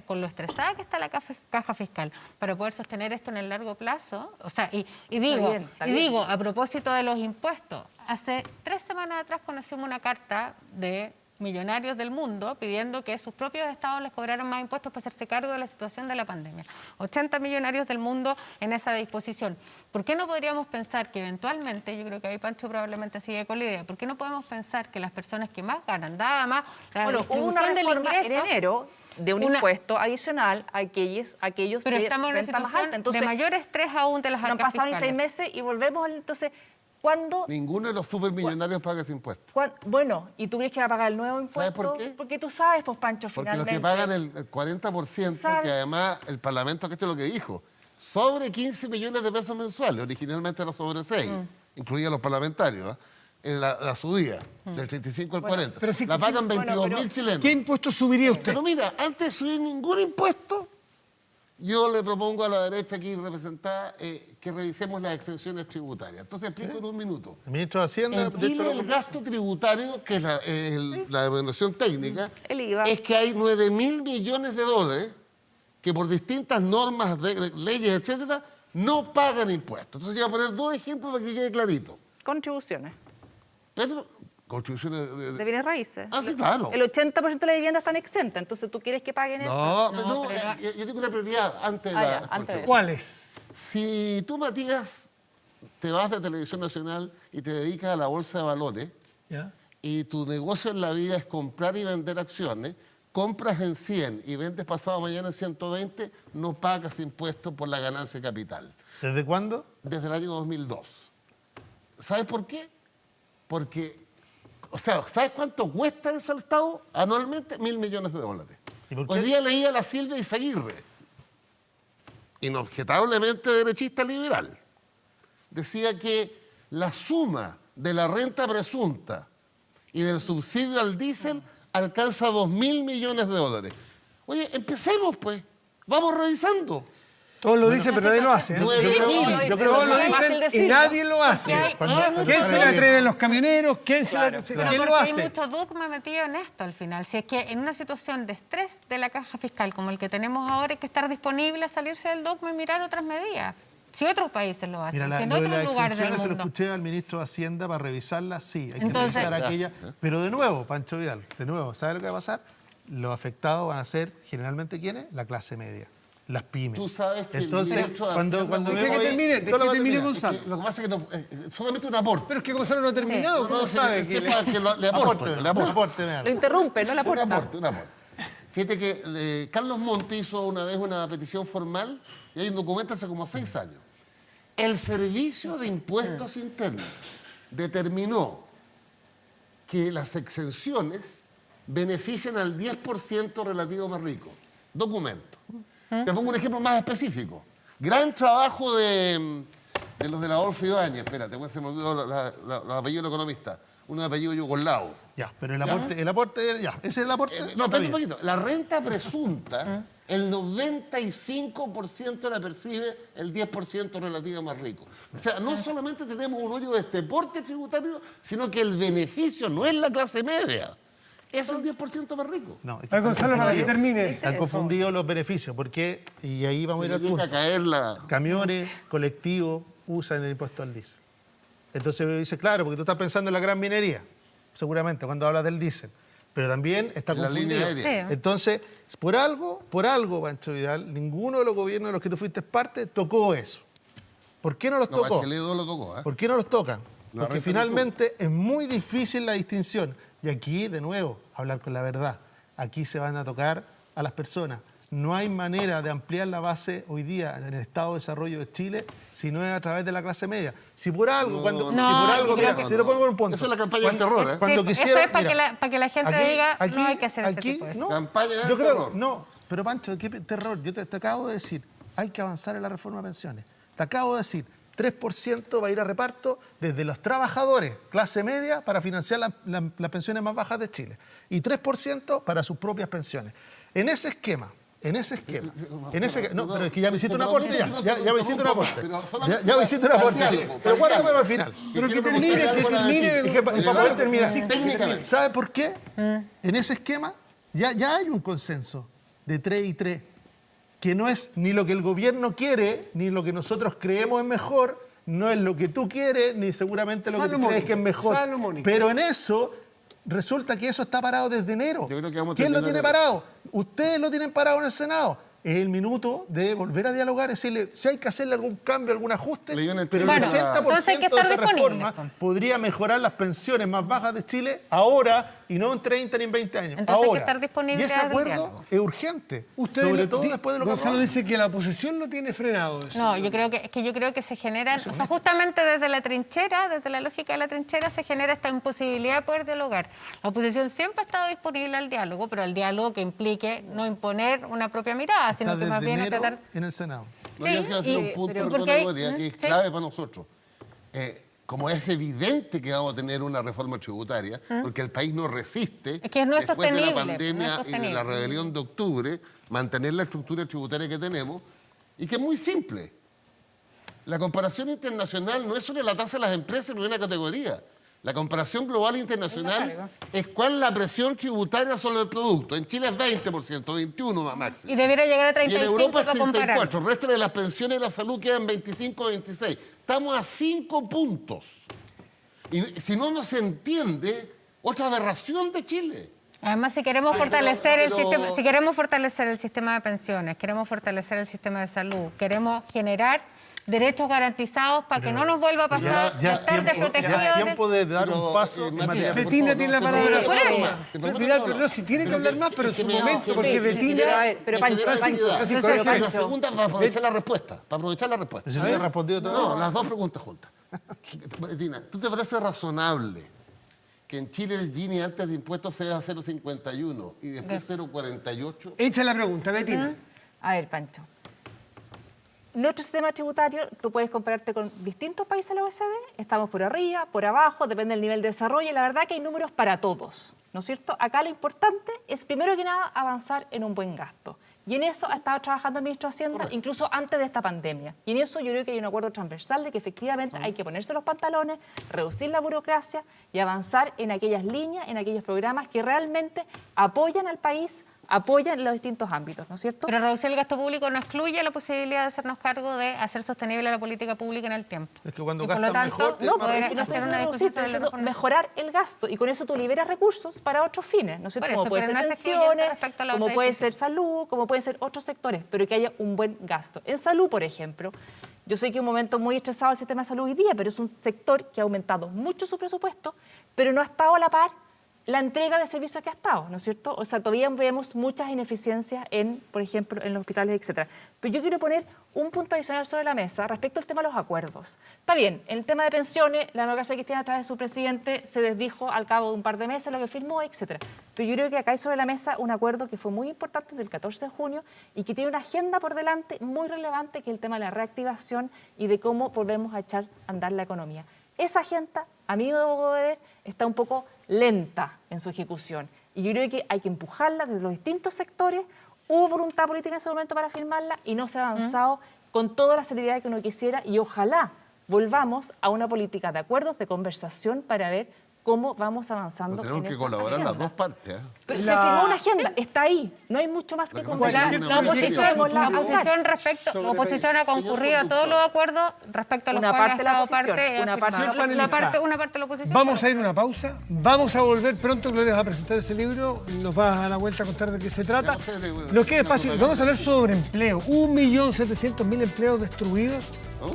con lo estresada que está la caja fiscal, para poder sostener esto en el largo plazo. O sea, y Está bien. digo, a propósito de los impuestos, hace 3 semanas atrás conocimos una carta de millonarios del mundo pidiendo que sus propios estados les cobraran más impuestos para hacerse cargo de la situación de la pandemia. 80 millonarios del mundo en esa disposición. ¿Por qué no podríamos pensar que eventualmente, yo creo que ahí Pancho probablemente sigue con la idea, ¿por qué no podemos pensar que las personas que más ganan, dada más la Bueno, hubo una distribución del reforma en ingreso, enero de un impuesto adicional a aquellos pero que estamos en una renta más situación alta? Entonces, de mayor estrés aún de las no han arcas pasado ni 6 fiscales? meses y volvemos. Entonces, ¿cuándo? Ninguno de los supermillonarios paga ese impuesto. Bueno, ¿y tú crees que va a pagar el nuevo impuesto? por qué? Porque tú sabes, pues, Pancho, Porque los finalmente. que pagan el 40%, ¿Sabe? que además el Parlamento, que esto es lo que dijo, sobre 15 millones de pesos mensuales, originalmente era sobre 6, incluía los parlamentarios, en la subida, del 35 al 40. pero sí la que- pagan 22.000 pero- chilenos. ¿Qué impuesto subiría usted? Pero mira, antes de subir ningún impuesto, yo le propongo a la derecha aquí representada que revisemos las exenciones tributarias. Entonces explico en un minuto. El ministro de Hacienda, En de Chile hecho, el gasto tributario, que es la denominación técnica, El IVA. es que hay 9.000 millones de dólares que por distintas normas, leyes, etcétera, no pagan impuestos. Entonces yo voy a poner 2 ejemplos para que quede clarito. Contribuciones Pero, contribuciones de bienes raíces. Ah, sí, claro. El 80% de las viviendas están exentas, entonces tú quieres que paguen eso. No, yo tengo una prioridad antes de Ah, la ya, antes de contribución. ¿Cuáles? Si tú, Matías, te vas de Televisión Nacional y te dedicas a la bolsa de valores ¿Ya? y tu negocio en la vida es comprar y vender acciones, compras en 100 y vendes pasado mañana en 120, no pagas impuestos por la ganancia de capital. ¿Desde cuándo? Desde el año 2002. ¿Sabes por qué? Porque, o sea, ¿sabes cuánto cuesta eso al Estado anualmente? 1.000 millones de dólares. ¿Y por Hoy qué? día leía a la Silvia Izaguirre, inobjetablemente derechista liberal. Decía que la suma de la renta presunta y del subsidio al diésel alcanza 2.000 millones de dólares. Oye, empecemos pues, vamos revisando. Todos lo dicen, pero nadie lo hace. ¿eh? Yo creo- yo creo Todos que lo es fácil dicen y decirlo. nadie lo hace. Porque hay- Cuando- ¿Quién se le atreven los camioneros? ¿Quién se Pero ¿quién porque lo hay hace? mucho dogma metido en esto al final. Si es que en una situación de estrés de la caja fiscal como el que tenemos ahora, hay que estar disponible a salirse del dogma y mirar otras medidas. Si otros países lo hacen, Mira, si en lo de otros las lugares del exenciones se lo mundo. escuché al ministro de Hacienda para revisarlas, sí, hay que Entonces- revisar aquella. Pero de nuevo, Pancho Vidal, de nuevo, ¿sabe lo que va a pasar? Los afectados van a ser generalmente ¿quiénes? La clase media, las pymes. Tú sabes que el Entonces, ministro de cuando Hacienda- vemos Deje que ahí- termine, deje solo que va a termine, terminar. Gonzalo. Lo que pasa es que solamente un aporte. Pero es que Gonzalo no ha terminado, ¿cómo No, sabe? que sepa que le aporte, le aporte. Aporte, vean. Lo interrumpe, no le Un aporta. aporte, un aporte. Fíjate que Carlos Monte hizo una vez una petición formal y hay un documento hace como 6 años. El Servicio de Impuestos Internos determinó que las exenciones benefician al 10% relativo más rico. Documento. Te pongo un ejemplo más específico. Gran trabajo de los de la Adolfo Ibáñez. Espérate, se me olvidó los apellidos del economista. Uno de apellido yugoslavo. Ya, pero el aporte, ya, ese es el aporte. No, está espérate bien. un poquito. La renta presunta, el 95% la percibe el 10% relativo más rico. O sea, no solamente tenemos un hoyo de este porte tributario, sino que el beneficio no es la clase media, es el 10% más rico. No, es A ver, Gonzalo, para que termine. han confundido los beneficios, porque, y ahí vamos a ir Se al le deja punto. caer la... Camiones, colectivos, usan el impuesto al diésel. Entonces me dice, claro, porque tú estás pensando en la gran minería, seguramente, cuando hablas del diésel. Pero también está En la confundido. línea aérea. Sí. Entonces, por algo, Pancho Vidal, ninguno de los gobiernos de los que tú fuiste parte tocó eso. ¿Por qué no los No, tocó? Bachelet 2 lo tocó, ¿eh? ¿Por qué no los tocan? La Porque renta finalmente es muy difícil la distinción. Y aquí, de nuevo, hablar con la verdad. Aquí se van a tocar a las personas. No hay manera de ampliar la base hoy día en el estado de desarrollo de Chile si no es a través de la clase media. Si por algo, No, cuando, no, si por no, algo, yo creo mira, que si lo pongo en un punto. Eso es la campaña del terror, ¿eh? Cuando Sí, quisieron, eso es para, mira, para que la gente diga, no hay que hacer ese tipo de cosas. no, Campaña del yo creo, terror. no, pero Pancho, ¿qué terror? Yo te acabo de decir, hay que avanzar en la reforma de pensiones. Te acabo de decir, 3% va a ir a reparto desde los trabajadores, clase media, para financiar las pensiones más bajas de Chile. Y 3% para sus propias pensiones. En ese esquema, no, pero es que ya me hiciste un aporte, ya me hiciste un aporte. Ya me hiciste un aporte, sí. Pero guárdamelo al final. Pero que termine, Y que para poder terminar. Técnicamente. ¿Sabe por qué? En ese esquema ya hay un consenso de 3 y 3, que no es ni lo que el gobierno quiere, ni lo que nosotros creemos es mejor, no es lo que tú quieres, ni seguramente lo que tú Salomónico, crees que es mejor. salomónico. Pero en eso resulta que eso está parado desde enero. Yo creo que vamos a ¿Quién lo terminar tiene en- parado? Ustedes lo tienen parado en el Senado. Es el minuto de volver a dialogar, decirle si hay que hacerle algún cambio, algún ajuste, Le dio una pero entrevista. el Bueno, 80% entonces hay que de estar esa disponibles, reforma podría mejorar las pensiones más bajas de Chile ahora y no en 30 ni en 20 años. Entonces hay que ahora. estar disponible Y ese al acuerdo diálogo. es urgente, Ustedes sobre lo- todo después de lo que Gonzalo aprobamos. dice que la oposición lo tiene frenado eso. No, yo creo que se generan, o sea, justamente desde la trinchera, desde la lógica de la trinchera, se genera esta imposibilidad de poder dialogar. La oposición siempre ha estado disponible al diálogo, pero al diálogo que implique no imponer una propia mirada, sino Está que más desde bien es enero tratar... en el Senado. No, yo Sí, quiero hacer y- un punto, pero perdona, porque hay- Gloria, que es sí. clave para nosotros. Como es evidente que vamos a tener una reforma tributaria, porque el país no resiste, Es que no es después de la sostenible, pandemia no es y de la sostenible. rebelión de octubre, mantener la estructura tributaria que tenemos, y que es muy simple. La comparación internacional no es sobre la tasa de las empresas en primera categoría. La comparación global e internacional es cuál es la presión tributaria sobre el producto. En Chile es 20%, 21% máximo. Y debiera llegar a Y en 35 Europa es para comparar. 34. El resto de las pensiones y la salud quedan 25 o 26. Estamos a 5 puntos. Y si no nos entiende, otra aberración de Chile. Además, si queremos Pero- fortalecer el pero- sistema, si queremos fortalecer el sistema de pensiones, queremos fortalecer el sistema de salud, queremos generar derechos garantizados para que no nos vuelva a pasar de estar desprotegidos. ya es tiempo de dar un paso en Matías, materia. por Betina favor, tiene la no, palabra. no, Por eso. No, si tiene que hablar más, pero en su momento, porque sí, Betina... pero a ver, pero Pancho, Francisco, Pancho, déjeme- La segunda para aprovechar la respuesta. Para aprovechar la respuesta. Si no le he respondido todo. No, las dos preguntas juntas. Betina, ¿tú te parece razonable que en Chile el Gini antes de impuestos sea 0,51 y después 0,48? Echa la pregunta, Betina. A ver, Pancho. Nuestro sistema tributario, tú puedes compararte con distintos países de la OECD, estamos por arriba, por abajo, depende del nivel de desarrollo, y la verdad que hay números para todos, ¿no es cierto? Acá lo importante es, primero que nada, avanzar en un buen gasto. Y en eso ha estado trabajando el ministro de Hacienda, incluso antes de esta pandemia. Y en eso yo creo que hay un acuerdo transversal de que efectivamente hay que ponerse los pantalones, reducir la burocracia y avanzar en aquellas líneas, en aquellos programas que realmente apoyan al país, apoyan los distintos ámbitos, ¿no es cierto? Pero reducir el gasto público no excluye la posibilidad de hacernos cargo de hacer sostenible la política pública en el tiempo. Es que cuando Y por lo gastan tanto, mejor, No, más pero poder es que no estoy hacer una diciendo discusión reducir, estoy sobre la diciendo reforma. mejorar el gasto y con eso tú liberas recursos para otros fines, ¿no es cierto? Por Como eso, puede pero ser no es excluyente pensiones, respecto a la como otra puede discusión. ser salud, como pueden ser otros sectores, pero que haya un buen gasto. En salud, por ejemplo, yo sé que es un momento muy estresado el sistema de salud hoy día, pero es un sector que ha aumentado mucho su presupuesto, pero no ha estado a la par la entrega de servicios que ha estado, ¿no es cierto? O sea, todavía vemos muchas ineficiencias en, por ejemplo, en los hospitales, etcétera. Pero yo quiero poner un punto adicional sobre la mesa respecto al tema de los acuerdos. Está bien, en el tema de pensiones, la democracia cristiana a través de su presidente se desdijo al cabo de un par de meses lo que firmó, etcétera. Pero yo creo que acá hay sobre la mesa un acuerdo que fue muy importante del 14 de junio y que tiene una agenda por delante muy relevante, que es el tema de la reactivación y de cómo volvemos a echar a andar la economía. Esa agenda, a mi modo de ver, está un poco lenta en su ejecución. Y yo creo que hay que empujarla desde los distintos sectores. Hubo voluntad política en ese momento para firmarla y no se ha avanzado con toda la seriedad que uno quisiera. Y ojalá volvamos a una política de acuerdos, de conversación, para ver cómo vamos avanzando. Tenemos en que esa colaborar agenda. las dos partes. Pero La- se firmó una agenda, está ahí. No hay mucho más que Lo que conversar. pasa es que La una oposición, política la futuro oposición respecto, sobre la oposición ha concurrido a todos los acuerdos respecto a los Una cuales parte de la ha estado oposición, parte, y ha una parte firmado. del panelista. Una parte de la oposición. Vamos a ir a una pausa, vamos a volver pronto. Gloria va a presentar ese libro, nos vas a la vuelta a contar de qué se trata. Ya no sé, bueno, Nos queda una espacio, propaganda. vamos a hablar sobre empleo. 1.700.000 empleos destruidos.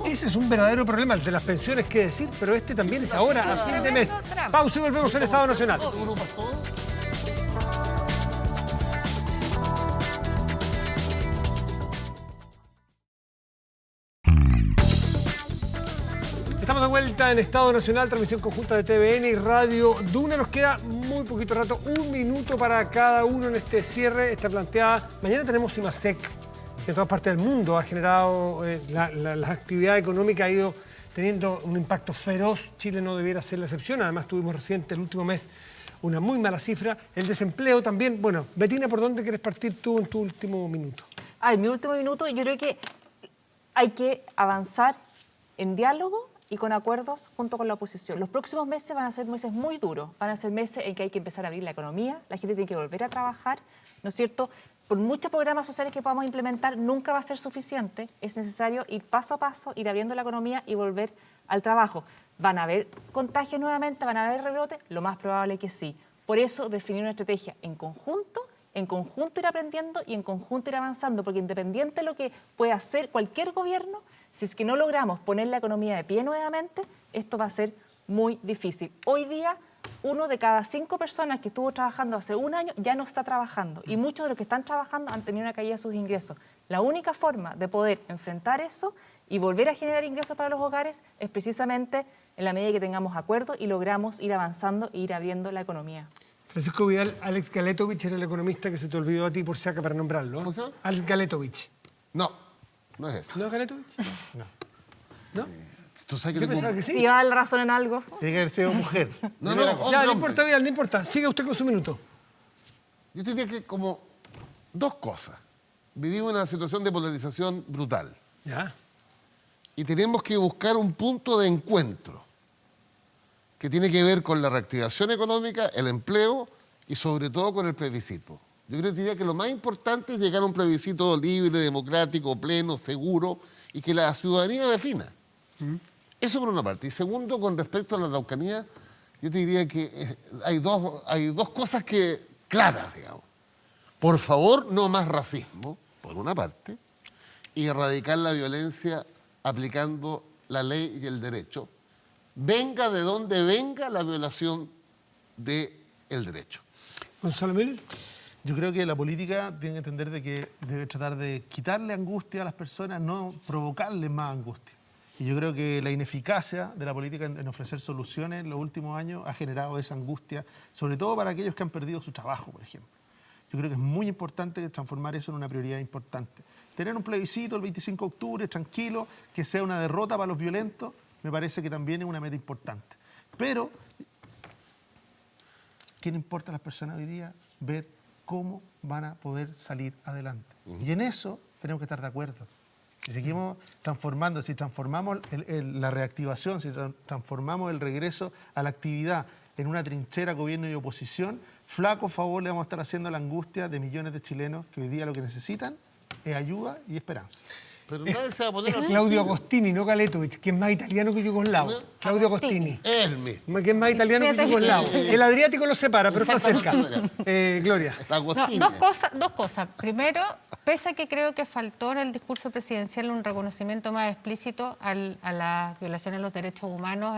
Ese es un verdadero problema, el de las pensiones, qué decir, pero este también es ahora, a fin de mes. Pausa y volvemos al Estado Nacional. Agrupas todo. Estamos de vuelta en Estado Nacional, transmisión conjunta de TVN y Radio Duna. Nos queda muy poquito rato, 1 minuto para cada uno en este cierre. Está planteada, mañana tenemos IMASEC, que en todas partes del mundo ha generado, la actividad económica ha ido teniendo un impacto feroz. Chile no debiera ser la excepción, además tuvimos reciente, el último mes, una muy mala cifra. El desempleo también. Bueno, Betina, ¿por dónde quieres partir tú en tu último minuto? En mi último minuto, yo creo que hay que avanzar en diálogo y con acuerdos junto con la oposición. Los próximos meses van a ser meses muy duros, van a ser meses en que hay que empezar a abrir la economía, la gente tiene que volver a trabajar, ¿no es cierto? Por muchos programas sociales que podamos implementar, nunca va a ser suficiente, es necesario ir paso a paso, ir abriendo la economía y volver al trabajo. ¿Van a haber contagios nuevamente? ¿Van a haber rebrotes? Lo más probable que sí. Por eso definir una estrategia en conjunto ir aprendiendo y en conjunto ir avanzando, porque independiente de lo que pueda hacer cualquier gobierno, si es que no logramos poner la economía de pie nuevamente, esto va a ser muy difícil. Hoy día, 1 de cada 5 personas que estuvo trabajando hace un año ya no está trabajando y muchos de los que están trabajando han tenido una caída de sus ingresos. La única forma de poder enfrentar eso y volver a generar ingresos para los hogares es precisamente en la medida que tengamos acuerdos y logramos ir avanzando e ir abriendo la economía. Francisco Vidal, Alex Galetovich era el economista que se te olvidó a ti por si acá para nombrarlo. ¿Cómo se llama? Alex Galetovich. No, no es eso. ¿No es Galetovich? ¿No? Tú sabes que Yo tengo- pensaba que Si sí. va a dar razón en algo. Tiene que haber sido mujer. No, Primera no, cosa. Ya, no hombre. importa, Vidal, no importa. Siga usted con su minuto. Yo te diría que como 2 cosas. Vivimos una situación de polarización brutal Ya. y tenemos que buscar un punto de encuentro que tiene que ver con la reactivación económica, el empleo y sobre todo con el plebiscito. Yo creo que diría que lo más importante es llegar a un plebiscito libre, democrático, pleno, seguro y que la ciudadanía defina. Eso por una parte. Y segundo, con respecto a la Araucanía, yo te diría que hay dos cosas claras, digamos. Por favor, no más racismo, por una parte, y erradicar la violencia aplicando la ley y el derecho, venga de donde venga la violación del derecho. Gonzalo Miller. Yo creo que la política tiene que entender de que debe tratar de quitarle angustia a las personas, no provocarles más angustia. Y yo creo que la ineficacia de la política en ofrecer soluciones en los últimos años ha generado esa angustia, sobre todo para aquellos que han perdido su trabajo, por ejemplo. Yo creo que es muy importante transformar eso en una prioridad importante. Tener un plebiscito el 25 de octubre, tranquilo, que sea una derrota para los violentos, me parece que también es una meta importante. Pero, ¿qué le importa a las personas hoy día? Ver cómo van a poder salir adelante. Y en eso tenemos que estar de acuerdo. Si seguimos transformando, si transformamos la reactivación, si transformamos el regreso a la actividad en una trinchera gobierno y oposición, flaco favor le vamos a estar haciendo a la angustia de millones de chilenos que hoy día lo que necesitan es ayuda y esperanza. Pero nadie se va a poner Es así. Claudio Agostini, no Galetovich, que es más italiano que yugoslavo. Claudio Agostini. Él mismo. Que es más italiano que yugoslavo. El Adriático lo separa, pero está cerca. Gloria. La No, Agostina. dos cosas. Primero, pese a que creo que faltó en el discurso presidencial un reconocimiento más explícito a las violaciones de los derechos humanos,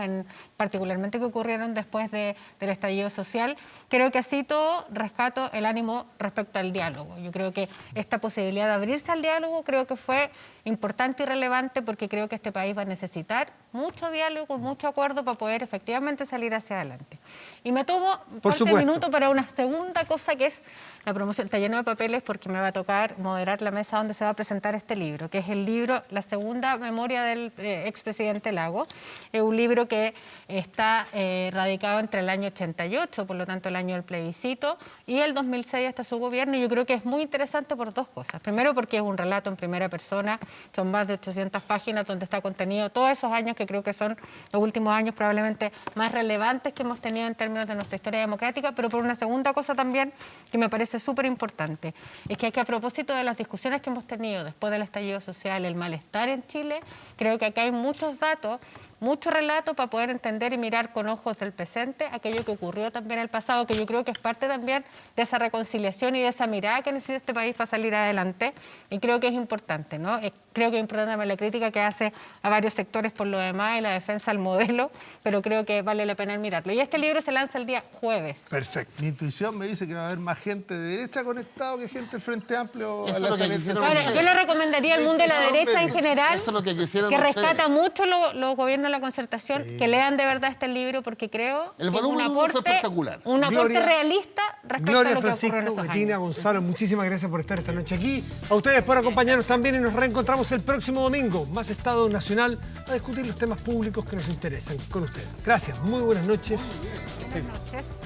particularmente que ocurrieron después del estallido social, creo que así todo rescato el ánimo respecto al diálogo. Yo creo que esta posibilidad de abrirse al diálogo creo que fue importante y relevante porque creo que este país va a necesitar mucho diálogo, mucho acuerdo para poder efectivamente salir hacia adelante. Y me tomo parte del minuto para una segunda cosa que es la promoción. Está lleno de papeles porque me va a tocar moderar la mesa donde se va a presentar este libro, que es el libro La segunda memoria del expresidente Lagos. Es un libro que está radicado entre el año 88, por lo tanto el año del plebiscito, y el 2006 hasta su gobierno. Y yo creo que es muy interesante por 2 cosas. Primero porque es un relato en primera persona, son más de 800 páginas donde está contenido todos esos años que creo que son los últimos años probablemente más relevantes que hemos tenido en términos de nuestra historia democrática, pero por una segunda cosa también que me parece súper importante, es que a propósito de las discusiones que hemos tenido después del estallido social, el malestar en Chile, creo que acá hay muchos datos, mucho relato para poder entender y mirar con ojos del presente aquello que ocurrió también en el pasado, que yo creo que es parte también de esa reconciliación y de esa mirada que necesita este país para salir adelante, y creo que es importante, ¿no? Creo que es importante también la crítica que hace a varios sectores por lo demás y la defensa al modelo, pero creo que vale la pena mirarlo. Y este libro se lanza el día jueves. Perfecto. Mi intuición me dice que va a haber más gente de derecha conectado que gente del Frente Amplio. Eso a es la lo que salida. quisieron Ahora, ustedes. yo le recomendaría al mundo de la derecha en general, Eso es lo que quisieron que ustedes. rescata mucho los gobiernos de la concertación, que lean de verdad este libro, porque creo El que es volumen fue espectacular. un aporte Gloria, realista respecto Gloria, a lo que ocurrió en Francisco, esos Betina, años. Gonzalo, muchísimas gracias por estar esta noche aquí. A ustedes por acompañarnos también y nos reencontramos el próximo domingo. Más Estado Nacional a discutir los temas públicos que nos interesan con ustedes. Gracias, muy buenas noches. Buenas noches.